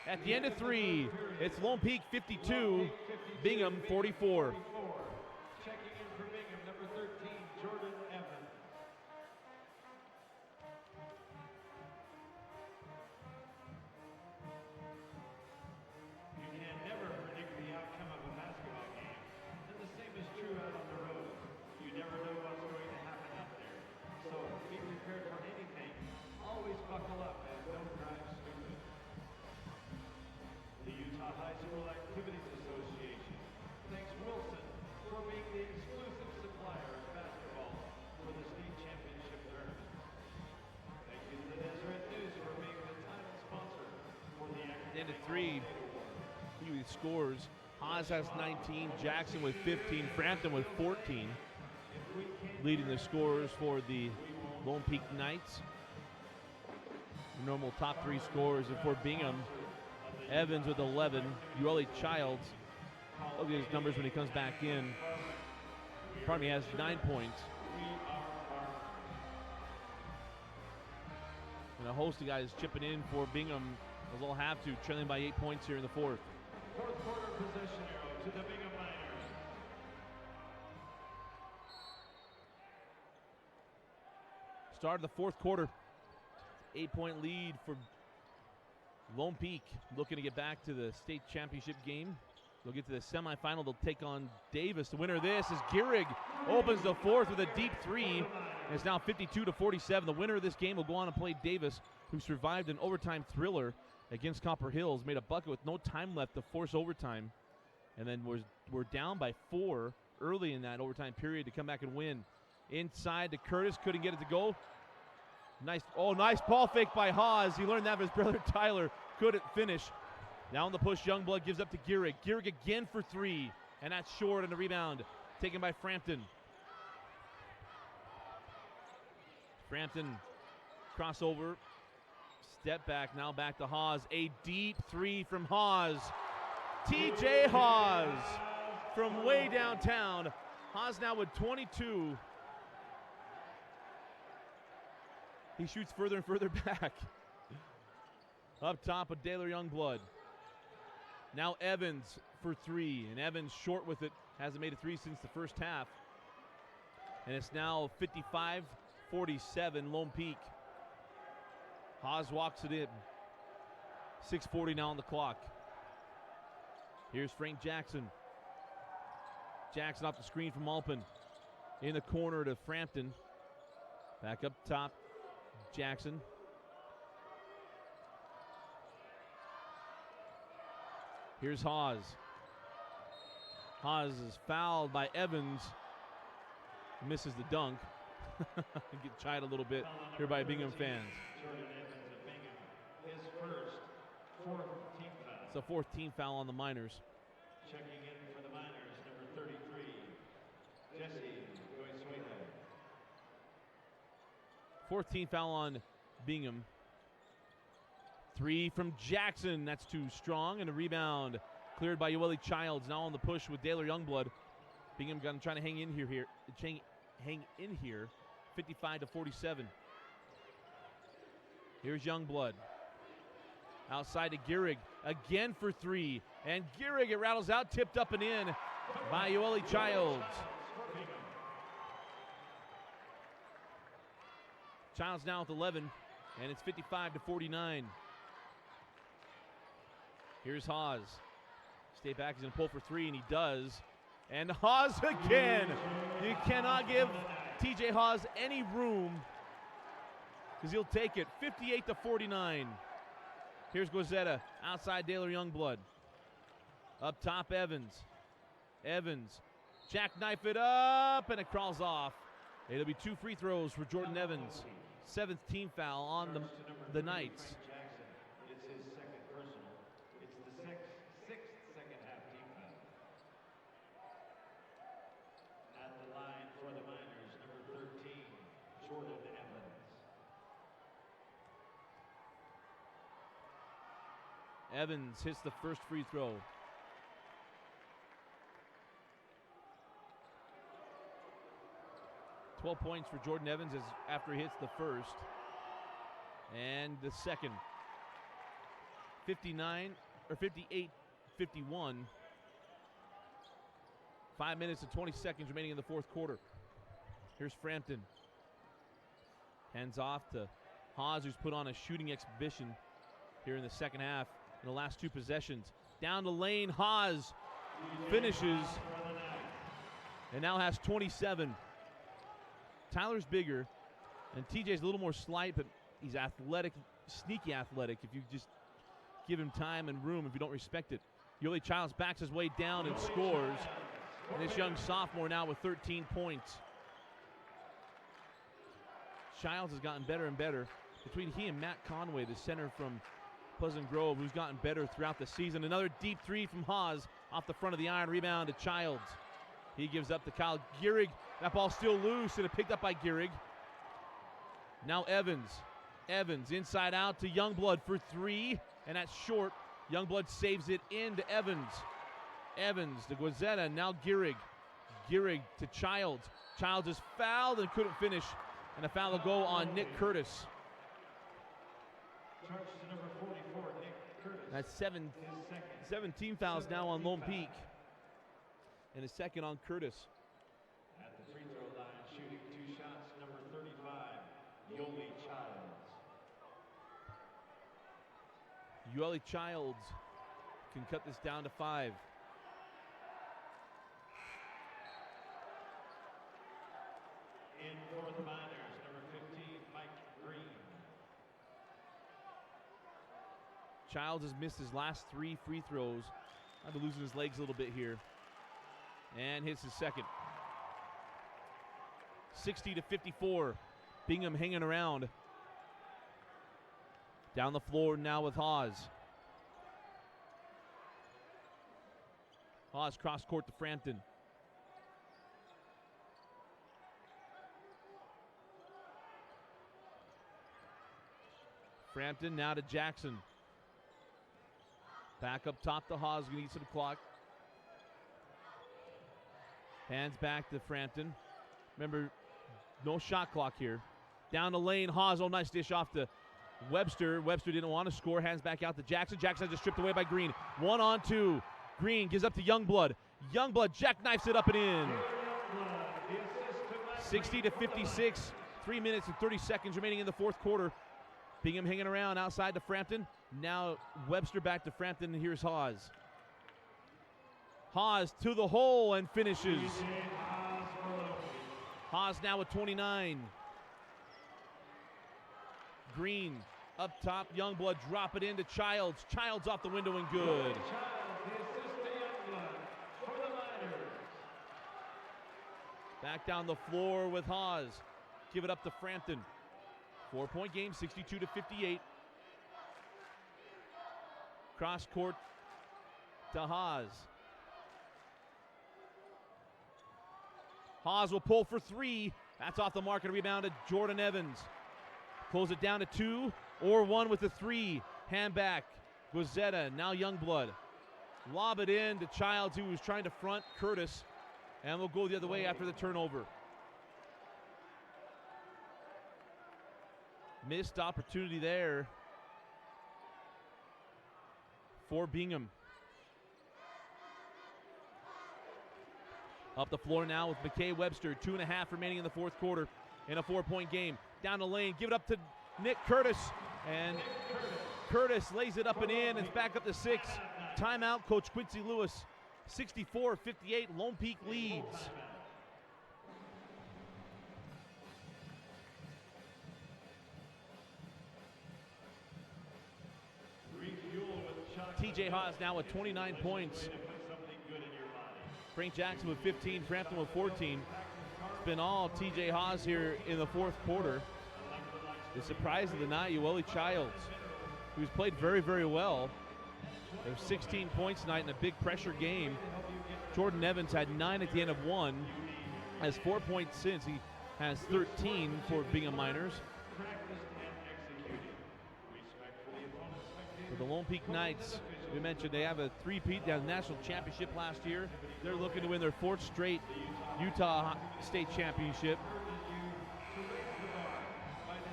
At the end of 3, it's Lone Peak 52, Bingham 44. Checking in for Bingham, number 13, Jordan Evans. You can never predict the outcome of a basketball game, and the same is true out on the road. You never know what's going to happen out there. So be prepared for anything. Always buckle up and don't drive stupid. The Utah High School Activities Association thanks Wilson for being the exclusive supplier of basketball for the state championship tournament. Thank you to the Deseret News for being the title sponsor for the End of 3, the scores. Haas has 19, Jackson with 15, Frampton with 14. Leading the scores for the Lone Peak Knights. The normal top 3 scores are for Bingham. Evans with 11, ULA Childs. Look at his numbers when he comes back in. Pardon me, has 9 points. And a host of guys chipping in for Bingham, as they'll have to, trailing by 8 points here in the 4th. Fourth quarter possession arrow to the Bingham Miners. Start of the 4th quarter. 8-point lead for Lone Peak, looking to get back to the state championship game. They'll get to the semifinal. They'll take on Davis. The winner of this is Gehrig. Opens the 4th with a deep 3. It's now 52-47. The winner of this game will go on and play Davis, who survived an overtime thriller against Copper Hills. Made a bucket with no time left to force overtime. And then were down by 4 early in that overtime period to come back and win. Inside to Curtis. Couldn't get it to go. Nice ball fake by Haas. He learned that from his brother Tyler. Couldn't finish. Now on the push, Youngblood gives up to Gehrig. Gehrig again for 3, and that's short on the rebound. Taken by Frampton. Frampton crossover. Step back, now back to Haas. A deep 3 from Haas. TJ Haas from way downtown. Haas now with 22. He shoots further and further back. Up top of Daylor Youngblood. Now Evans for 3, and Evans short with it. Hasn't made a 3 since the first half. And it's now 55-47 Lone Peak. Haas walks it in. 6:40 now on the clock. Here's Frank Jackson. Jackson off the screen from Alpin. In the corner to Frampton. Back up top, Jackson. Here's Haas. Haas is fouled by Evans. Misses the dunk. Get chided a little bit here by Bingham fans. Jordan Evans of Bingham, his first 4th team foul. It's a 4th team foul on the Miners. Checking in for the Miners, number 33, Jesse Goisweta. 4th team foul on Bingham. 3 from Jackson. That's too strong. And a rebound cleared by Yoeli Childs. Now on the push with Daylor Youngblood. Bingham going to try to hang in here. 55-47. Here's Youngblood. Outside to Gehrig. Again for 3. And Gehrig, it rattles out. Tipped up and in by Yoeli Childs. Childs now with 11. And it's 55-49. Here's Haas. Stay back, he's going to pull for 3, and he does. And Haas again. You cannot give TJ Haas any room because he'll take it. 58-49. Here's Goizeta outside Daylor Youngblood. Up top, Evans. Evans. Jackknife it up, and it crawls off. It'll be 2 free throws for Jordan Evans. 7th team foul on the Knights. It's his 2nd personal. It's the 6th second half team foul. At the line for the Miners, number 13, Jordan Evans. Evans hits the first free throw. 12 points for Jordan Evans after he hits the first. And the second. 58-51. 5 minutes and 20 seconds remaining in the fourth quarter. Here's Frampton. Hands off to Haas, who's put on a shooting exhibition here in the second half in the last two possessions. Down the lane, Haas finishes and now has 27. Tyler's bigger, and TJ's a little more slight, but he's athletic, sneaky athletic if you just give him time and room, if you don't respect it. Yoli Childs backs his way down and scores. And this young sophomore now with 13 points. Childs has gotten better and better. Between he and Matt Conway, the center from Pleasant Grove, who's gotten better throughout the season. Another deep three from Haas off the front of the iron. Rebound to Childs. He gives up to Kyle Gehrig. That ball still loose and picked up by Gehrig. Now Evans. Evans inside out to Youngblood for three, and that's short. Youngblood saves it into Evans. Evans to Guazzetta, now Gehrig. Gehrig to Childs. Childs is fouled and couldn't finish, and a foul will go on Nick Curtis. Charge to number 44, Nick Curtis. That's 17 fouls now on Lone Peak. And a second on Curtis. At the free throw line, shooting 2 shots, number 35, Yoli Childs. Yoli Childs can cut this down to 5. In for the Miners, number 15, Mike Green. Childs has missed his last 3 free throws. Might be losing his legs a little bit here. And hits his second. 60-54. Bingham hanging around. Down the floor now with Haas. Haas cross court to Frampton. Frampton now to Jackson. Back up top to Haas, gonna eat some clock. Hands back to Frampton. Remember, no shot clock here. Down the lane, Haas, oh nice dish off to Webster. Webster didn't want to score, hands back out to Jackson. Jackson just stripped away by Green. 1-on-2. Green gives up to Youngblood. Youngblood jackknifes it up and in. 60-56. 3 minutes and 30 seconds remaining in the fourth quarter. Bingham hanging around outside to Frampton. Now Webster back to Frampton, and here's Haas. Haas to the hole and finishes. Haas now with 29. Green up top. Youngblood drop it into Childs. Childs off the window and good. Back down the floor with Haas. Give it up to Frampton. 4-point game, 62-58. Cross court to Haas. Haas will pull for 3. That's off the mark and rebound to Jordan Evans. Close it down to 2 or 1 with the 3. Hand back. Guazzetta, now Youngblood. Lob it in to Childs, who was trying to front Curtis. And we'll go the other way after the turnover. Missed opportunity there for Bingham. Up the floor now with McKay Webster. 2.5 remaining in the fourth quarter in a 4-point game. Down the lane, give it up to Nick Curtis. And Curtis lays it up and in. It's back up to 6. Timeout, Coach Quincy Lewis. 64-58, Lone Peak leads. TJ Haas now with 29 points. Frank Jackson with 15, Frampton with 14. It's been all TJ Haas here in the fourth quarter. The surprise of the night, Yoli Childs, who's played very, very well. There's 16 points tonight in a big pressure game. Jordan Evans had 9 at the end of 1. Has 4 points since. He has 13 for Bingham Miners. For the Lone Peak Knights, we mentioned they have a 3-peat down the national championship last year. They're looking to win their 4th straight Utah State championship.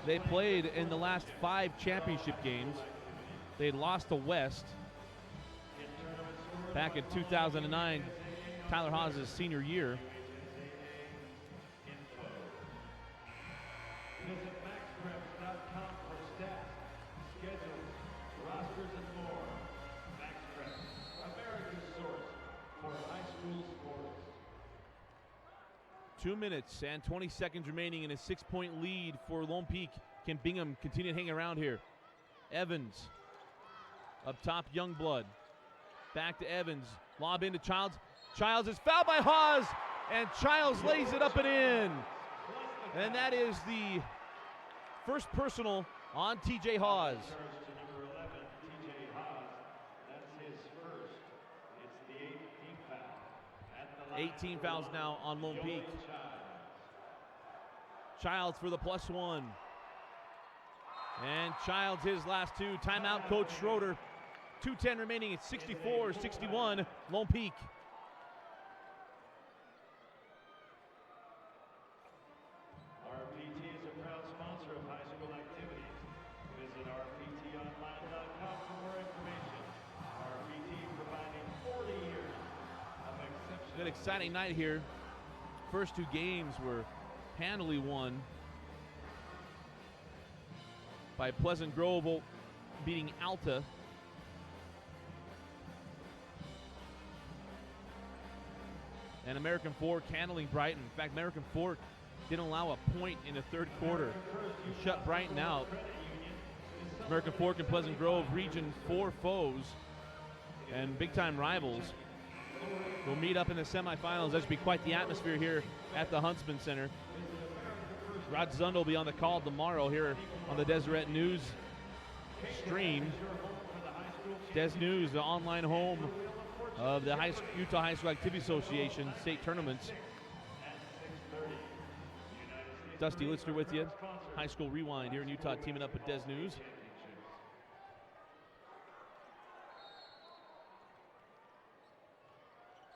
They played in the last 5 championship games. They lost to West back in 2009, Tyler Haas' senior year. Visit maxpreps.com for stats, schedules, rosters, and more. MaxPreps, America's source for high school sports. 2 minutes and 20 seconds remaining in a 6-point lead for Lone Peak. Can Bingham continue to hang around here? Evans up top, Youngblood. Back to Evans. Lob into Childs. Childs is fouled by Haas, and Childs lays it up and in. And that is the first personal on TJ Haas. Charge to number 11, TJ Haas. That's his first. It's the 18th foul. At the line 18 fouls now on Lone Peak. Childs. Childs for the +1. And Childs his last 2. Timeout, Coach Schroeder. 2:10 remaining. It's 64-61, Lone Peak. RPT is a proud sponsor of high school activities. Visit rptonline.com for more information. RPT providing 40 years of exceptional. Good exciting night here. First 2 games were handily won by Pleasant Grove beating Alta. And American Fork handling Brighton. In fact, American Fork didn't allow a point in the 3rd quarter to shut Brighton out. American Fork and Pleasant Grove, Region 4 foes and big-time rivals, will meet up in the semifinals. That should be quite the atmosphere here at the Huntsman Center. Rod Zundel will be on the call tomorrow here on the Deseret News stream. Des News, the online home of the Utah High School Activity Association state tournaments. Dusty Litzner with you. High School Rewind here in Utah, teaming up with Des News.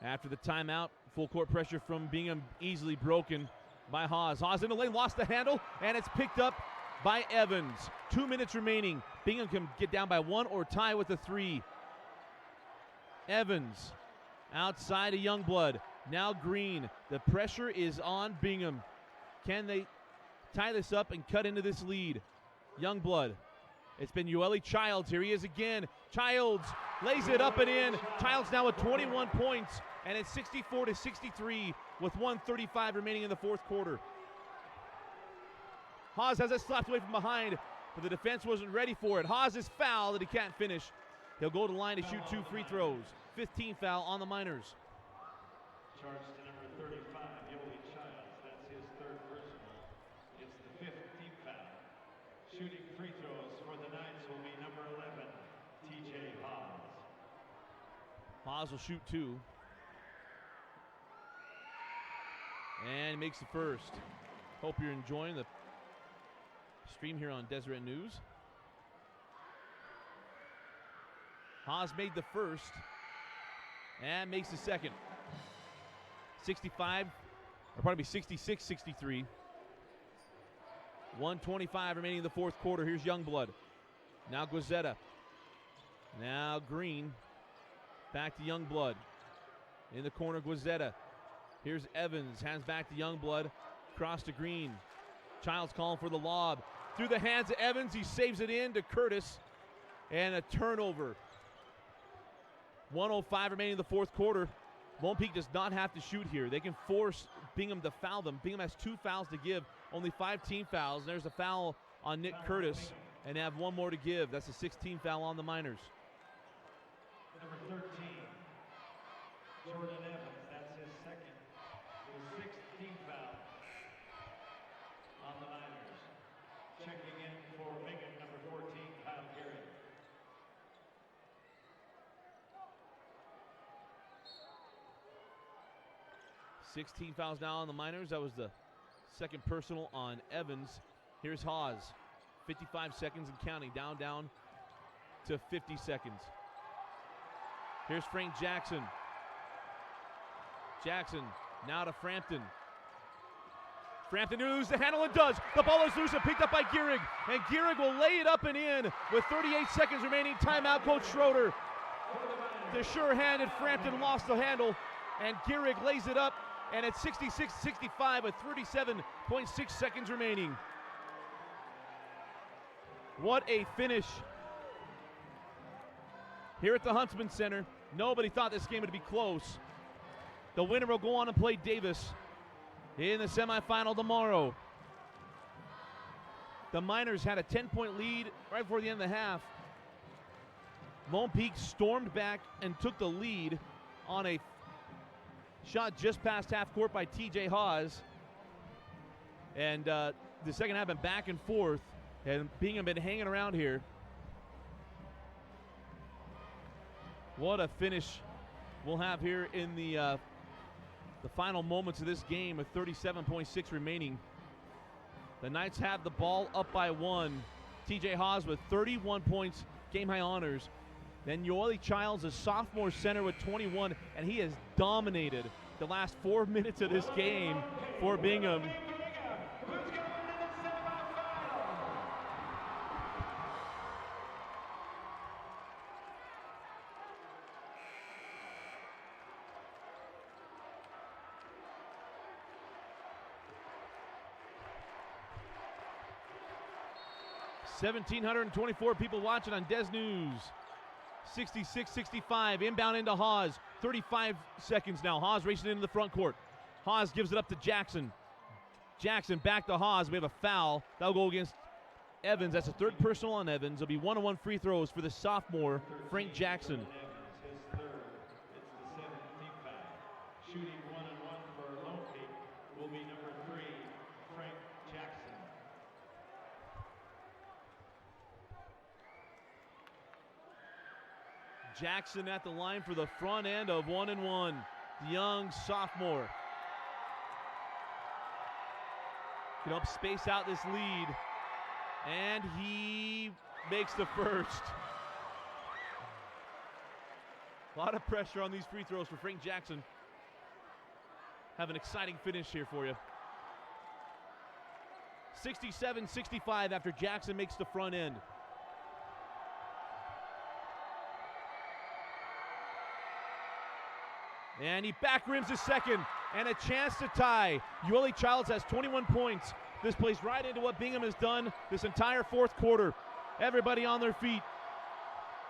After the timeout, full court pressure from Bingham, easily broken by Haas. Haas in the lane, lost the handle, and it's picked up by Evans. 2 minutes remaining. Bingham can get down by 1 or tie with a 3. Evans outside of Youngblood. Now Green. The pressure is on Bingham. Can they tie this up and cut into this lead? Youngblood. It's been Yoeli Childs. Here he is again. Childs lays it up and in. Childs now with 21 points, and it's 64-63 with 1:35 remaining in the 4th quarter. Haas has it slapped away from behind, but the defense wasn't ready for it. Haas is fouled, and he can't finish. He'll go to the line to shoot 2 free throws. 15th foul on the Miners. Charge to number 35, Yoeli Childs. That's his 3rd personal. It's the 15th foul. Shooting free throws for the Knights will be number 11, TJ Haas. Haas will shoot 2. And makes the first. Hope you're enjoying the stream here on Deseret News. Haas made the first and makes the second. 65, or probably 66-63. 1:25 remaining in the 4th quarter. Here's Youngblood. Now Guizetta. Now Green. Back to Youngblood. In the corner, Guizetta. Here's Evans. Hands back to Youngblood. Cross to Green. Childs calling for the lob. Through the hands of Evans. He saves it in to Curtis. And a turnover. 1:05 remaining in the 4th quarter. Lone Peak does not have to shoot here. They can force Bingham to foul them. Bingham has 2 fouls to give, only 5 team fouls. And there's a foul on Nick Curtis, and they have 1 more to give. That's a 16 foul on the Miners. Number 13, Jordan Evans. That's his 2nd. His 16th foul on the Miners. Checking in for Bingham, number 14, Kyle Gary. 16 fouls now on the Miners. That was the 2nd personal on Evans. Here's Haas. 55 seconds and counting. Down to 50 seconds. Here's Frank Jackson. Jackson now to Frampton. Frampton loses the handle and does. The ball is loose and picked up by Gehrig. And Gehrig will lay it up and in with 38 seconds remaining. Timeout, Coach Schroeder. The sure-handed Frampton lost the handle, and Gehrig lays it up. And it's 66-65 with 37.6 seconds remaining. What a finish here at the Huntsman Center. Nobody thought this game would be close. The winner will go on and play Davis in the semifinal tomorrow. The Miners had a 10-point lead right before the end of the half. Lone Peak stormed back and took the lead on a shot just past half court by TJ Hawes. And the second half been back and forth, and Bingham been hanging around here. What a finish we'll have here in the final moments of this game with 37.6 remaining. The Knights have the ball up by 1. TJ Hawes with 31 points, game-high honors. Then Yoeli Childs, a sophomore center, with 21, and he has dominated the last 4 minutes of this game for Bingham. $1,724 people watching on Des News. 66-65, inbound into Hawes. 35 seconds now. Hawes racing into the front court. Hawes gives it up to Jackson. Jackson back to Hawes. We have a foul. That'll go against Evans. That's a third personal on Evans. There'll be 1-on-1 free throws for the sophomore, Frank Jackson. His third. It's the 17th foul. Shooting 1-on-1 for Lone Peak will be number 3, Frank Jackson. Jackson at the line for the front end of 1-and-1. The young sophomore can help space out this lead, and he makes the first. A lot of pressure on these free throws for Frank Jackson. Have an exciting finish here for you. 67-65 after Jackson makes the front end. And he back rims a second, and a chance to tie. Yoeli Childs has 21 points. This plays right into what Bingham has done this entire fourth quarter. Everybody on their feet.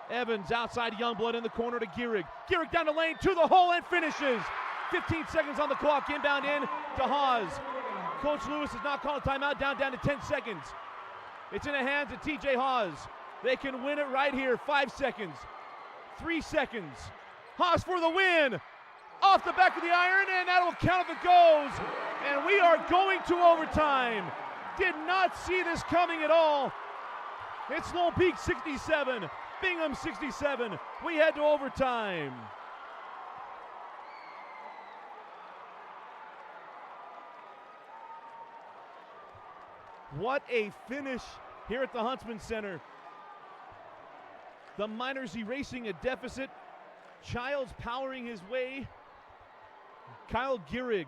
Evans outside Youngblood in the corner to Gehrig. Gehrig down the lane to the hole and finishes. 15 seconds on the clock, inbound in to Hawes. Coach Lewis has not called a timeout, down to 10 seconds. It's in the hands of TJ Hawes. They can win it right here. 5 seconds, 3 seconds. Hawes for the win. Off the back of the iron, and that'll count if it goes. And we are going to overtime. Did not see this coming at all. It's Lone Peak 67, Bingham 67. We head to overtime. What a finish here at the Huntsman Center. The Miners erasing a deficit. Childs powering his way. Kyle Gehrig.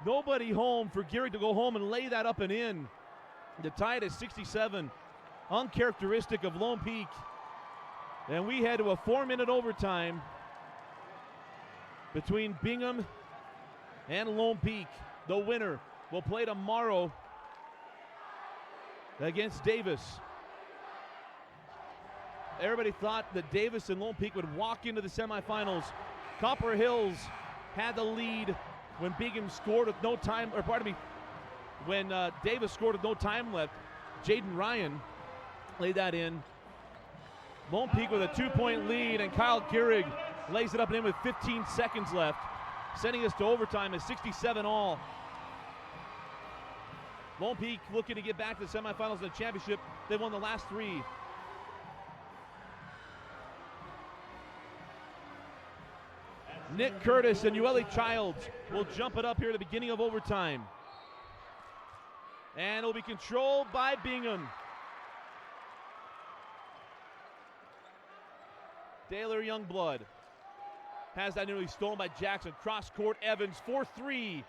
Nobody home for Gehrig to go home and lay that up and in. The tie is 67. Uncharacteristic of Lone Peak. And we head to a 4-minute overtime between Bingham and Lone Peak. The winner will play tomorrow against Davis. Everybody thought that Davis and Lone Peak would walk into the semifinals. Copper Hills had the lead when Bingham scored with no time, or pardon me, when Davis scored with no time left. Jaden Ryan laid that in. Lone Peak with a 2-point lead, and Kyle Gehrig lays it up and in with 15 seconds left, sending us to overtime at 67 all. Lone Peak looking to get back to the semifinals of the championship. They won the last 3. Nick Curtis and Yoeli Childs will jump it up here at the beginning of overtime. And it'll be controlled by Bingham. Daylor Youngblood has that nearly stolen by Jackson. Cross court, Evans, 4-3.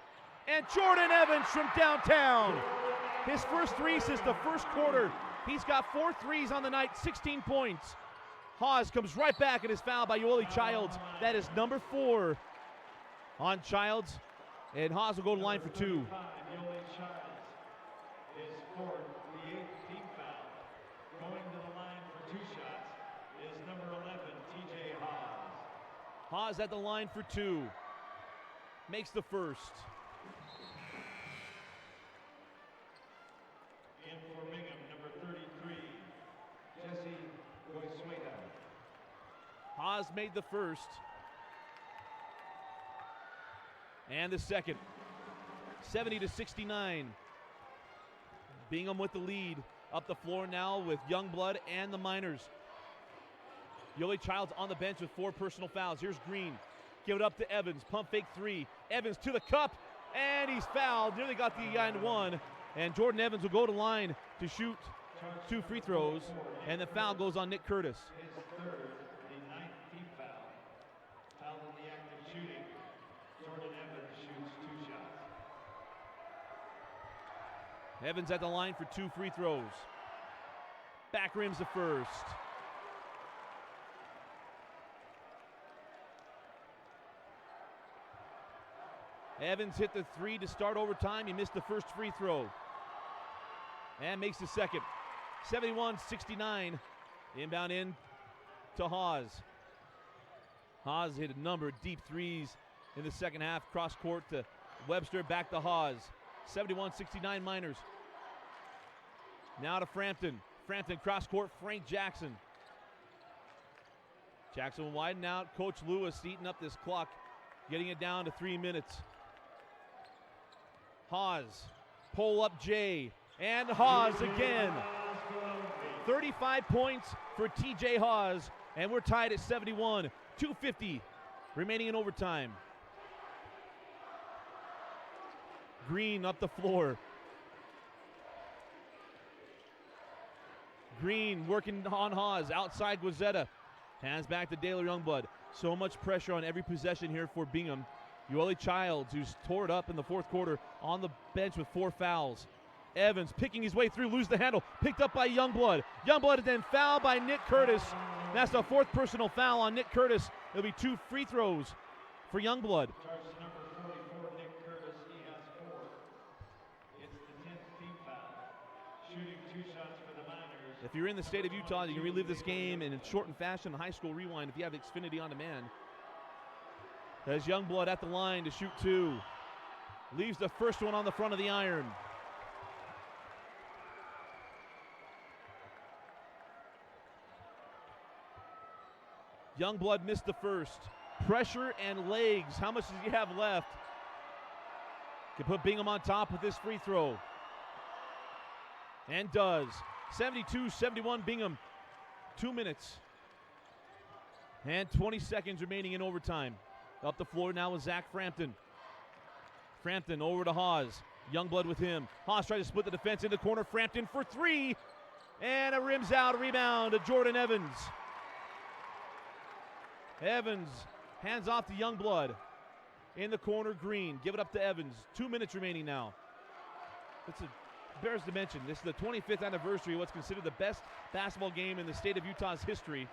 And Jordan Evans from downtown. His first three since the first quarter. He's got 4 threes on the night, 16 points. Haas comes right back and is fouled by Yoeli Childs. That is number 4 on Childs. And Haas will go to the line for 2. Yoeli Childs is fourth, the 8th team foul. Going to the line for 2 shots is number 11, TJ Haas. Haas at the line for 2. Makes the first. In for Bingham, number 33, Jesse Goisueta. Haas made the first. And the second. 70-69. Bingham with the lead. Up the floor now with Youngblood and the Miners. Yoeli Childs on the bench with 4 personal fouls. Here's Green. Give it up to Evans. Pump fake 3. Evans to the cup. And he's fouled. Nearly got the guy in 1. And Jordan Evans will go to line to shoot 2 free throws. And the foul goes on Nick Curtis. His third, the 9th team foul. Foul in the act of shooting. Jordan Evans shoots 2 shots. Evans at the line for 2 free throws. Back rims the first. Evans hit the 3 to start overtime. He missed the first free throw. And makes the second. 71-69. Inbound in to Haas. Haas hit a number of deep threes in the second half. Cross court to Webster, back to Haas. 71-69 Miners. Now to Frampton. Frampton cross court, Frank Jackson. Jackson widen out. Coach Lewis eating up this clock, getting it down to 3 minutes. Haas, pull up Jay, and Haas again. 35 points for TJ Haas, and we're tied at 71. 2:50 remaining in overtime. Green up the floor. Green working on Haas, outside Guizetta. Hands back to Daylor Youngblood. So much pressure on every possession here for Bingham. Yoeli Childs, who's tore it up in the fourth quarter, on the bench with 4 fouls. Evans picking his way through, lose the handle, picked up by Youngblood. Youngblood is then fouled by Nick Curtis. That's the 4th personal foul on Nick Curtis. It'll be 2 free throws for Youngblood. Charge number 44, Nick Curtis, he has 4. It's the 10th team foul. Shooting 2 shots for the Miners. If you're in the state of Utah, you can relive this game in shortened fashion, High School Rewind, if you have Xfinity on demand. There's Youngblood at the line to shoot 2. Leaves the first one on the front of the iron. Youngblood missed the first. Pressure and legs. How much does he have left? Can put Bingham on top with this free throw. And does. 72-71 Bingham. 2 minutes. And 20 seconds remaining in overtime. Up the floor now with Zach Frampton. Frampton over to Haas. Youngblood with him. Haas tries to split the defense in the corner. Frampton for 3. And a rims out rebound to Jordan Evans. Evans hands off to Youngblood. In the corner, Green. Give it up to Evans. 2 minutes remaining now. Bears to mention, this is the 25th anniversary of what's considered the best basketball game in the state of Utah's history.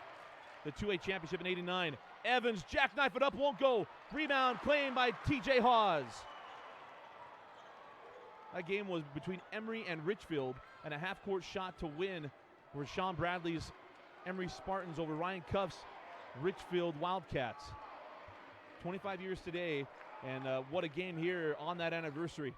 The 2A championship in '89. Evans, jackknife it up, won't go. Rebound claimed by TJ Haas. That game was between Emory and Richfield, and a half-court shot to win were Sean Bradley's Emory Spartans over Ryan Cuff's Richfield Wildcats. 25 years today, and what a game here on that anniversary.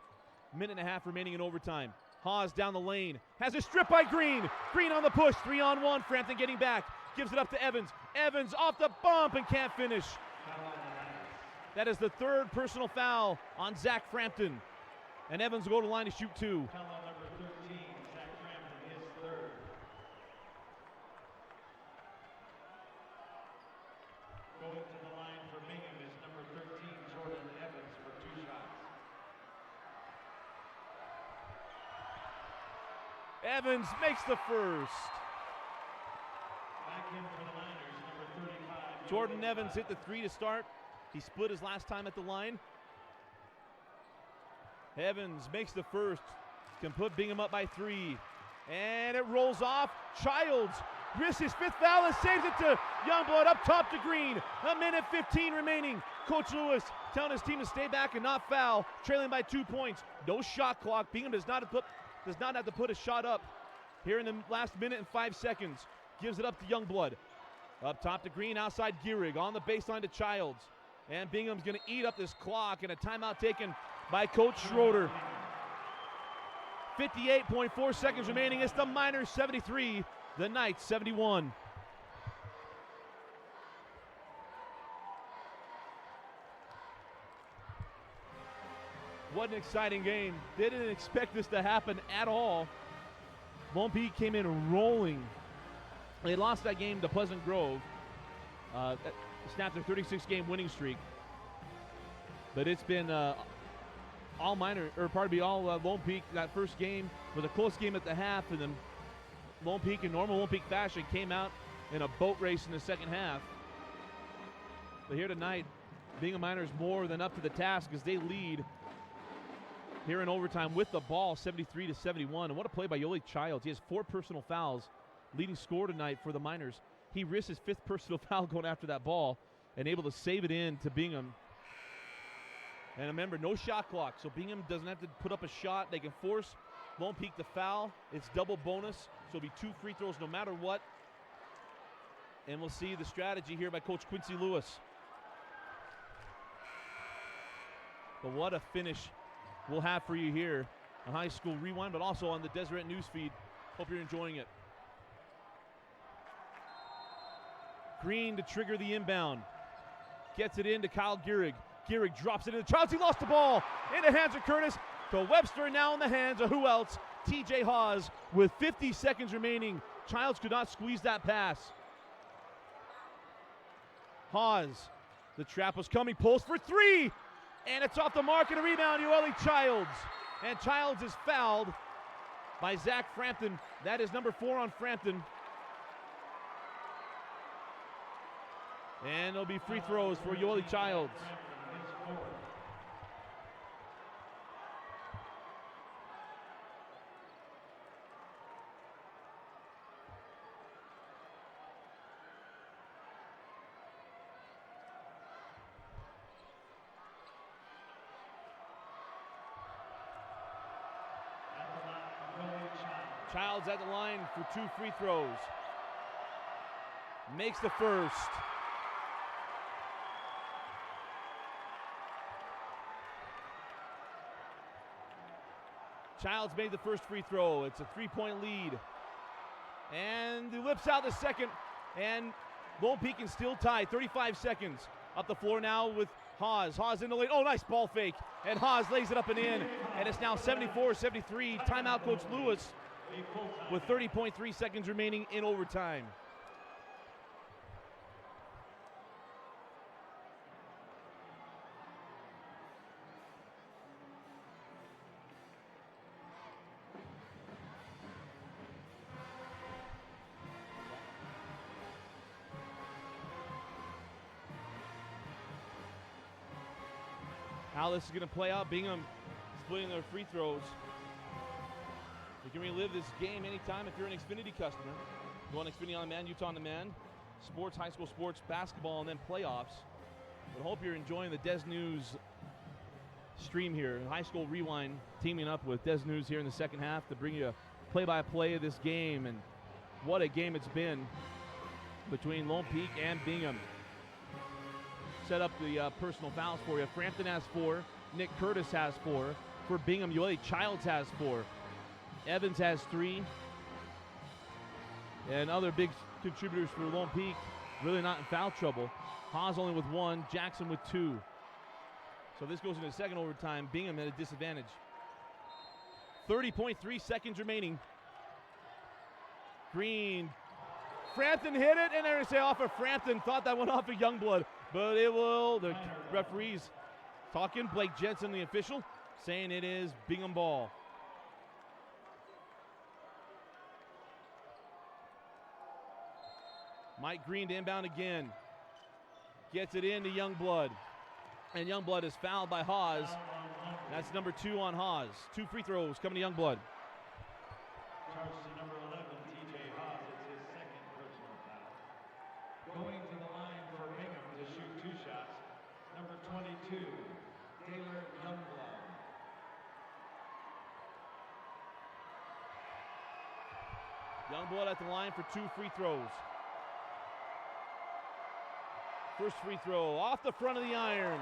Minute and a half remaining in overtime. Haas down the lane, has a strip by Green. Green on the push, 3-on-1, Frampton getting back. Gives it up to Evans. Evans off the bump and can't finish. That is the 3rd personal foul on Zach Frampton. And Evans will go to the line to shoot 2. Foul on number 13, Zach Frampton, his 3rd. Going to the line for Bingham is number 13, Jordan Evans, for 2 shots. Evans makes the first. Back in for the Miners, number 35. Jordan Evans hit the 3 to start. He split his last time at the line. Evans makes the first, can put Bingham up by 3. And it rolls off. Childs risks his 5th foul and saves it to Youngblood up top to Green. 1:15 remaining. Coach Lewis telling his team to stay back and not foul, trailing by 2 points. No shot clock. Bingham does not have to put a shot up here in the last minute and 5 seconds. Gives it up to Youngblood. Up top to Green, outside Gehrig, on the baseline to Childs. And Bingham's going to eat up this clock, and a timeout taken by Coach Schroeder. 58.4 seconds remaining. It's the Miners 73, the Knights 71. What an exciting game. Didn't expect this to happen at all. Lone Peak came in rolling. They lost that game to Pleasant Grove. Snapped their 36-game winning streak. But it's been all Lone Peak. That first game was a close game at the half, and then Lone Peak, in normal Lone Peak fashion, came out in a boat race in the second half. But here tonight, Bingham Miners more than up to the task as they lead here in overtime with the ball, 73-71. And what a play by Yoli Childs. He has 4 personal fouls, leading scorer tonight for the Miners. He risks his 5th personal foul going after that ball and able to save it in to Bingham. And remember, no shot clock, so Bingham doesn't have to put up a shot. They can force Lone Peak to foul. It's double bonus, so it'll be 2 free throws no matter what. And we'll see the strategy here by Coach Quincy Lewis. But what a finish we'll have for you here on High School Rewind, but also on the Deseret Newsfeed. Hope you're enjoying it. Green to trigger the inbound. Gets it in to Kyle Gehrig. Gehrig drops it into Childs. He lost the ball. In the hands of Curtis. To Webster, now in the hands of who else? TJ Hawes with 50 seconds remaining. Childs could not squeeze that pass. Hawes, the trap was coming. Pulls for 3. And it's off the mark, and a rebound, Yoeli Childs. And Childs is fouled by Zach Frampton. That is number 4 on Frampton. And there'll be free throws for Yoeli Childs. Childs at the line for 2 free throws. Makes the first. Childs made the first free throw. It's a 3-point lead. And he whips out the second. And Lone Peak can still tie. 35 seconds. Up the floor now with Hawes. Hawes in the lane. Oh, nice ball fake. And Hawes lays it up and in. And it's now 74-73. Timeout, Coach Lewis, with 30.3 seconds remaining in overtime. How this is going to play out. Bingham splitting their free throws. You can relive this game anytime if you're an Xfinity customer. Go on Xfinity On Demand, Utah On Demand, sports, high school sports, basketball, and then playoffs. But hope you're enjoying the Des News stream here. High School Rewind teaming up with Des News here in the second half to bring you a play-by-play of this game. And what a game it's been between Lone Peak and Bingham. Set up the personal fouls for you. Frampton has 4. Nick Curtis has 4. For Bingham, Yoeli Childs has 4. Evans has 3. And other big contributors for Lone Peak really not in foul trouble. Haas only with 1. Jackson with 2. So this goes into the second overtime. Bingham at a disadvantage. 30.3 seconds remaining. Green. Frampton hit it, and they're going to say off of Frampton. Thought that went off of Youngblood. But it will. The referees talking. Blake Jensen, the official, saying it is Bingham ball. Mike Green to inbound again. Gets it into Youngblood. And Youngblood is fouled by Hawes. That's number 2 on Haas. 2 free throws coming to Youngblood. Charge to number 11, TJ Haas. It's his second personal foul. Going to the line for Bingham to shoot 2 shots, number 22, Taylor Youngblood. Youngblood at the line for 2 free throws. First free throw off the front of the iron.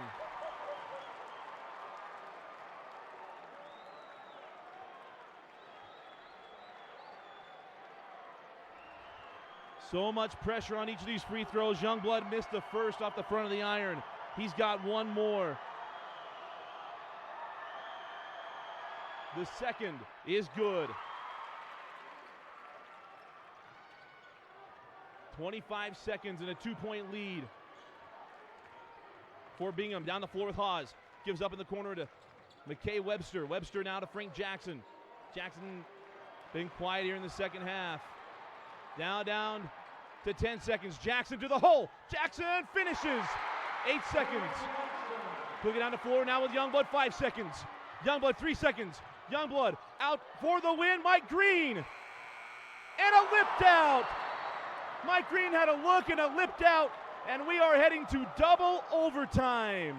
So much pressure on each of these free throws. Youngblood missed the first off the front of the iron. He's got one more. The second is good. 25 seconds and a 2-point lead for Bingham. Down the floor with Haas. Gives up in the corner to McKay Webster. Webster now to Frank Jackson. Jackson been quiet here in the second half. Down to 10 seconds. Jackson to the hole. Jackson finishes. 8 seconds. Quick it down the floor now with Youngblood. 5 seconds. Youngblood 3 seconds. Youngblood out for the win. Mike Green. And a lipped out. Mike Green had a look and a lipped out. And we are heading to double overtime.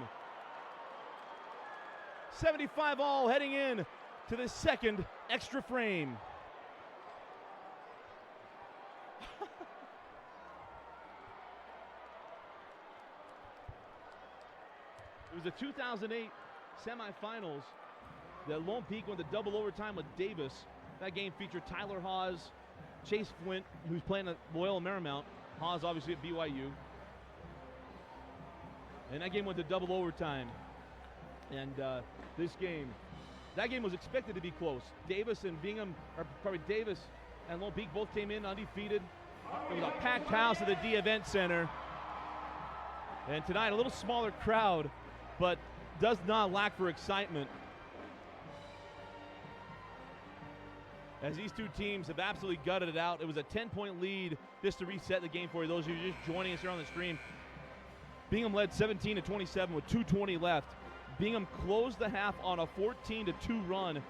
75 all heading in to the second extra frame. It was the 2008 semifinals that Lone Peak went to double overtime with Davis. That game featured Tyler Haas, Chase Flint, who's playing at Loyola Marymount. Haas obviously at BYU. And that game went to double overtime. And that game was expected to be close. Davis and Bingham, or probably Davis and Lone Peak both came in undefeated. It was a packed house at the D Event Center. And tonight, a little smaller crowd, but does not lack for excitement. As these two teams have absolutely gutted it out. It was a 10-point lead, just to reset the game for you, those of you just joining us here on the stream. Bingham led 17-27 with 2:20 left. Bingham closed the half on a 14-2 run.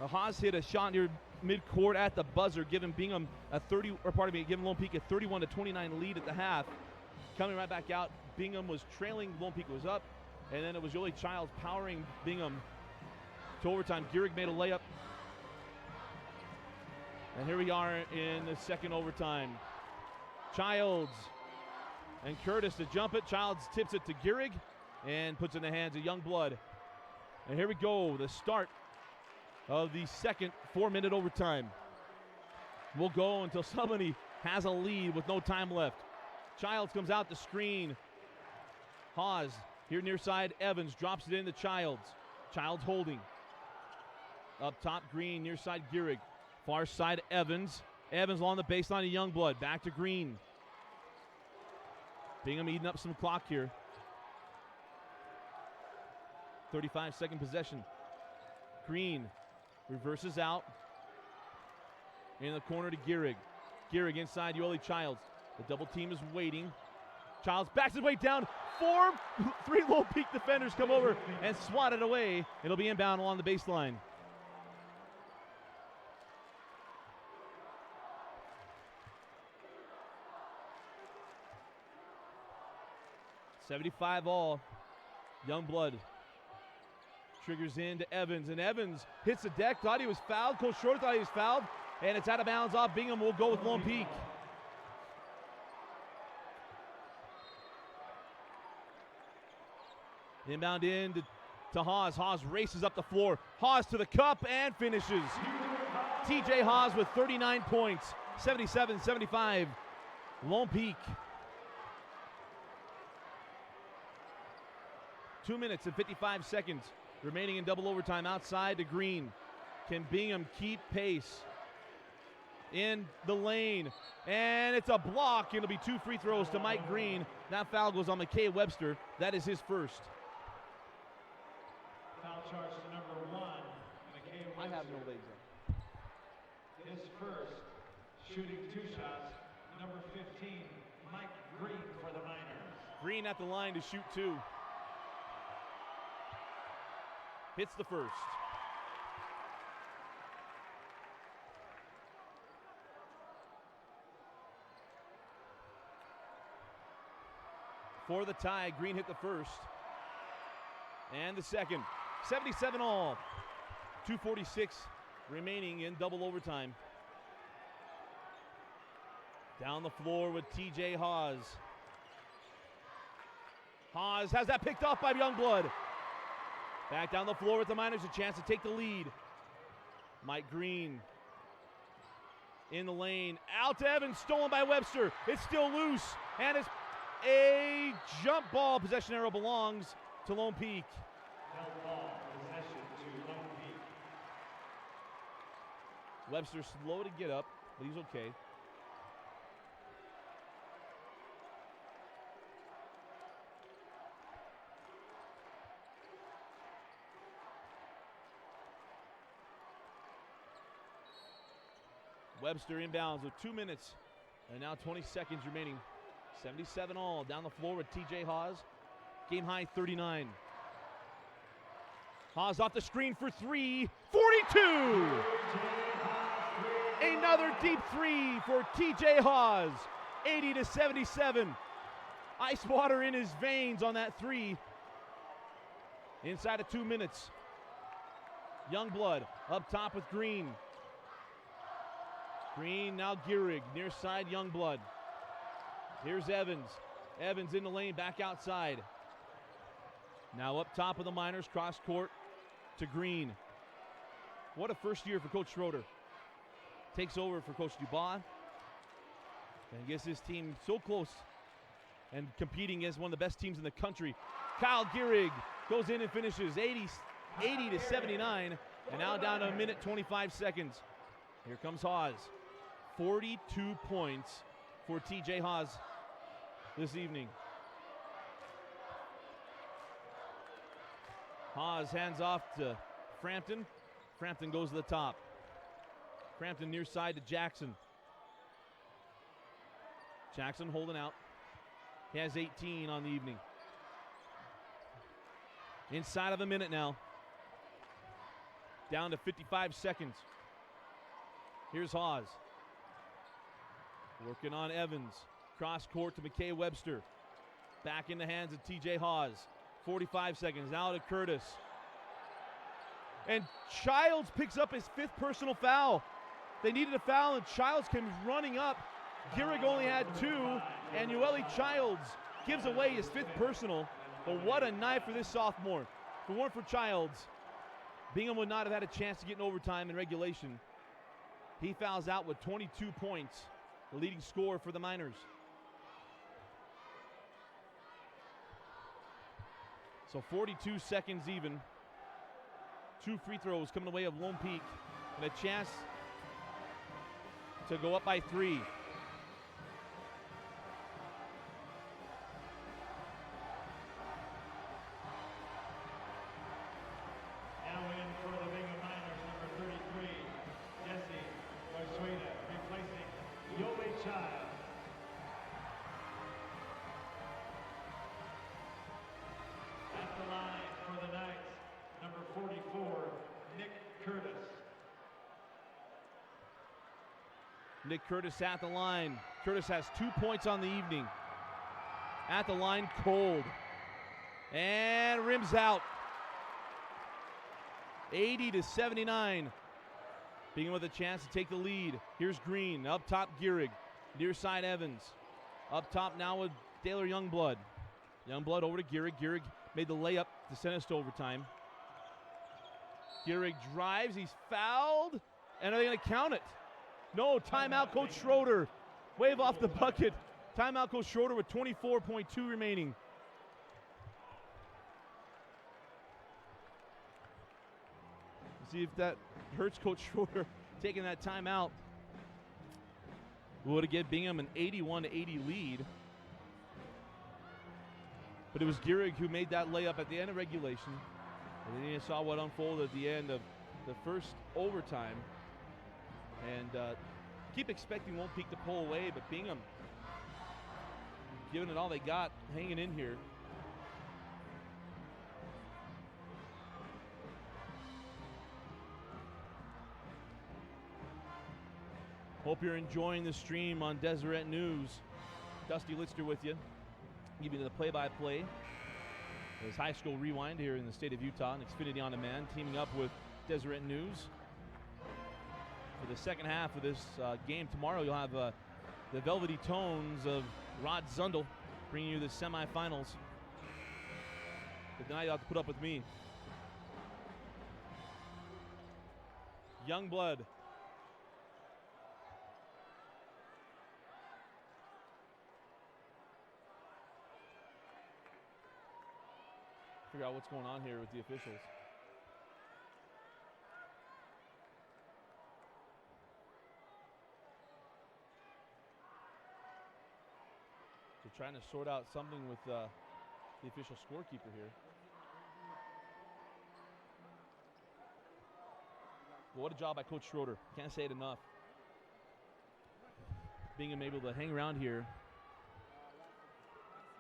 Haas hit a shot near midcourt at the buzzer, giving Bingham giving Lone Peak a 31-29 lead at the half. Coming right back out, Bingham was trailing, Lone Peak was up, and then it was Yoli Childs powering Bingham to overtime. Gehrig made a layup. And here we are in the second overtime. Childs and Curtis to jump it. Childs tips it to Gehrig and puts it in the hands of Youngblood. And here we go, the start of the second 4-minute overtime. We'll go until somebody has a lead with no time left. Childs comes out the screen. Haas here near side. Evans drops it in to Childs. Childs holding. Up top, Green, near side, Gehrig. Far side, Evans. Evans along the baseline of Youngblood. Back to Green. Bingham eating up some clock here. 35-second possession. Green reverses out. In the corner to Gehrig. Gehrig inside Yoli Childs. The double team is waiting. Childs backs his way down. 3 Lone Peak defenders come over and swat it away. It'll be inbound along the baseline. $75 all. Youngblood triggers in to Evans, and Evans hits the deck, thought he was fouled. Coach Short thought he was fouled, and it's out of bounds off Bingham. Will go with Lone Peak. Inbound in to Haas. Haas races up the floor. Haas to the cup and finishes. TJ Haas with 39 points. 77-75. Lone Peak. 2 minutes and 55 seconds remaining in double overtime. Outside to Green. Can Bingham keep pace? In the lane. And it's a block. It'll be 2 free throws to Mike Green. That foul goes on McKay Webster. That is his first. Foul charge to number 1, McKay Webster. I have no legs up. His first, shooting 2 shots, number 15, Mike Green for the Miners. Green at the line to shoot 2. hits the first. For the tie, Green hit the first. And the second. 77 all. 2:46 remaining in double overtime. Down the floor with TJ Hawes. Hawes has that picked off by Youngblood. Back down the floor with the Miners, a chance to take the lead. Mike Green in the lane. Out to Evans, stolen by Webster. It's still loose, and it's a jump ball. Possession arrow belongs to Lone Peak. Jump ball, possession to Lone Peak. Webster slow to get up, but he's okay. Webster inbounds with 2 minutes and now 20 seconds remaining. 77 all. Down the floor with TJ Hawes. Game high 39. Hawes off the screen for three. 42! Another deep three for TJ Hawes. 80-77. Ice water in his veins on that three. Inside of 2 minutes. Youngblood up top with Green. Green, now Gehrig, near side Youngblood. Here's Evans. Evans in the lane, back outside. Now up top of the Miners, cross court to Green. What a first year for Coach Schroeder. Takes over for Coach Dubois. And gets his team so close and competing against one of the best teams in the country. Kyle Gehrig goes in and finishes 80-79. And now down to a minute 25 seconds. Here comes Hawes. 42 points for TJ Hawes this evening. Hawes hands off to Frampton. Frampton goes to the top. Frampton near side to Jackson. Jackson holding out. He has 18 on the evening. Inside of a minute now. Down to 55 seconds. Here's Hawes. Working on Evans. Cross court to McKay Webster. Back in the hands of TJ Hawes. 45 seconds. Now to Curtis. And Childs picks up his 5th personal foul. They needed a foul, and Childs comes running up. Gehrig only had 2, and Yoeli Childs gives away his 5th personal. But what a night for this sophomore. If it weren't for Childs, Bingham would not have had a chance to get in overtime in regulation. He fouls out with 22 points, the leading scorer for the Miners. So 42 seconds even. 2 free throws coming away of Lone Peak, and a chance to go up by 3. Now in for the Bingham Miners, number 33, Jesse Gosueda, replacing Yoeli Childs. At the line for the Knights, number 44, Nick Curtis. Nick Curtis at the line. Curtis has 2 points on the evening. At the line, cold. And rims out. 80-79. Bingham with a chance to take the lead. Here's Green. Up top, Gehrig. Near side, Evans. Up top now with Taylor Youngblood. Youngblood over to Gehrig. Gehrig made the layup to send us to overtime. Gehrig drives. He's fouled. And are they going to count it? No, timeout, Coach Schroeder. Wave off the bucket. Timeout, Coach Schroeder with 24.2 remaining. See if that hurts Coach Schroeder taking that timeout. Would have given Bingham an 81-80 lead. But it was Gehrig who made that layup at the end of regulation. And then you saw what unfolded at the end of the first overtime. And keep expecting Lone Peak to pull away, but Bingham giving it all they got, hanging in here. Hope you're enjoying the stream on Deseret News. Dusty Lister with you, giving you the play-by-play. There's High School Rewind here in the state of Utah and Xfinity On Demand, teaming up with Deseret News. For the second half of this game tomorrow, you'll have the velvety tones of Rod Zundel bringing you the semifinals. But tonight you'll have to put up with me. Youngblood. Figure out what's going on here with the officials. So trying to sort out something with the official scorekeeper here. Well, what a job by Coach Schroeder. Can't say it enough. Bingham able to hang around here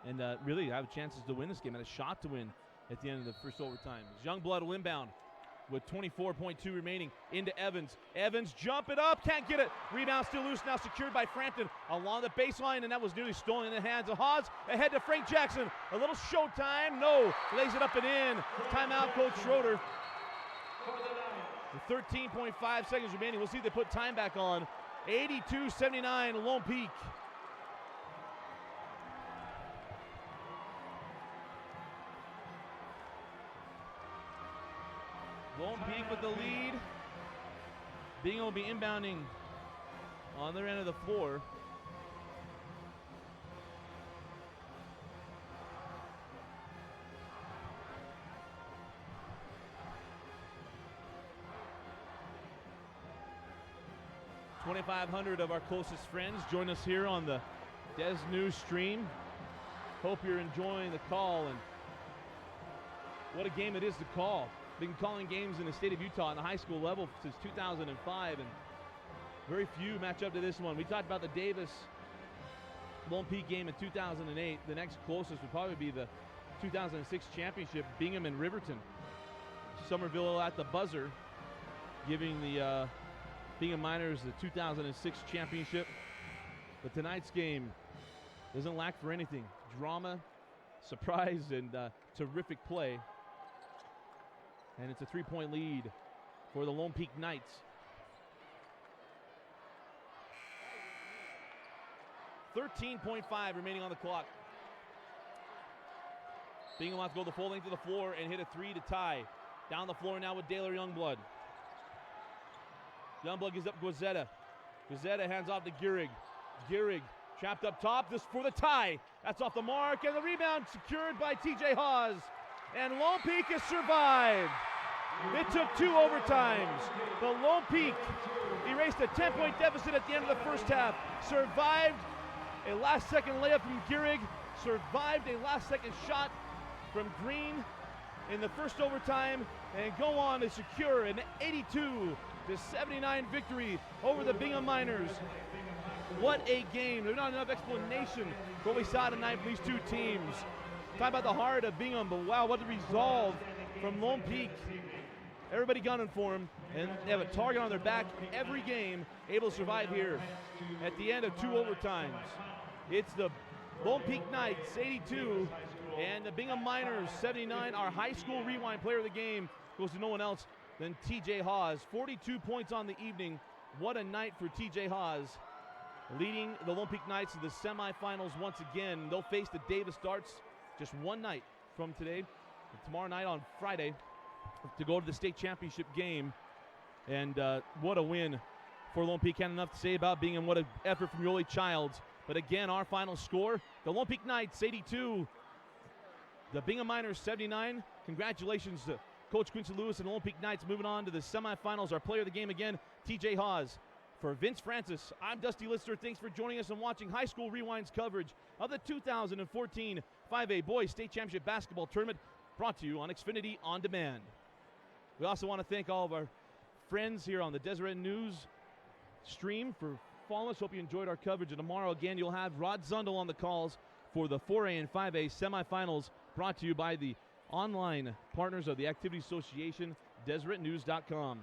and really have chances to win this game, and a shot to win at the end of the first overtime. Youngblood will inbound with 24.2 remaining into Evans. Evans jump it up, can't get it. Rebound still loose, now secured by Frampton along the baseline, and that was nearly stolen in the hands of Haas. Ahead to Frank Jackson. A little showtime. No, lays it up and in. Timeout, Coach Schroeder. With 13.5 seconds remaining, we'll see if they put time back on. 82-79, Lone Peak. Lone Peak with the lead. Bingham will be inbounding on their end of the floor. $2,500 of our closest friends join us here on the Des News stream. Hope you're enjoying the call, and what a game it is to call. Been calling games in the state of Utah on the high school level since 2005, and very few match up to this one. We talked about the Davis Lone Peak game in 2008. The next closest would probably be the 2006 championship, Bingham and Riverton. Somerville at the buzzer, giving the Bingham Miners the 2006 championship. But tonight's game doesn't lack for anything. Drama, surprise, and terrific play. And it's a 3-point lead for the Lone Peak Knights. $13.5 remaining on the clock. Bingham wants to go the full length of the floor and hit a three to tie. Down the floor now with Daylor Youngblood. Youngblood gives up Guazzetta. Guazzetta hands off to Gehrig. Gehrig trapped up top, this for the tie. That's off the mark, and the rebound secured by TJ Hawes. And Lone Peak has survived. It took 2 overtimes. The Lone Peak erased a 10-point deficit at the end of the first half. Survived a last-second layup from Gehrig. Survived a last-second shot from Green in the first overtime, and go on to secure an 82-79 victory over the Bingham Miners. What a game. There's not enough explanation for what we saw tonight from these two teams. Talk about the heart of Bingham, but wow, what a resolve from Lone Peak. Everybody gunning for them, and they have a target on their back every game, able to survive here at the end of 2 overtimes. It's the Lone Peak Knights, 82, and the Bingham Miners, 79. Our high school rewind player of the game goes to no one else than TJ Hawes. 42 points on the evening. What a night for TJ Hawes, leading the Lone Peak Knights to the semifinals once again. They'll face the Davis Darts just one night from today, and tomorrow night on Friday, to go to the state championship game. And what a win for Lone Peak. Can't enough to say about Bingham. What an effort from Yoli Childs. But again, our final score, the Lone Peak Knights 82, the Bingham Miners 79. Congratulations to Coach Quincy Lewis and the Lone Peak Knights moving on to the semifinals. Our player of the game again, TJ Hawes. For Vince Francis, I'm Dusty Lister. Thanks for joining us and watching High School Rewind's coverage of the 2014 5A Boys State Championship Basketball Tournament, brought to you on Xfinity On Demand. We also want to thank all of our friends here on the Deseret News stream for following us. Hope you enjoyed our coverage. And tomorrow, again, you'll have Rod Zundel on the calls for the 4A and 5A semifinals, brought to you by the online partners of the Activity Association, DeseretNews.com.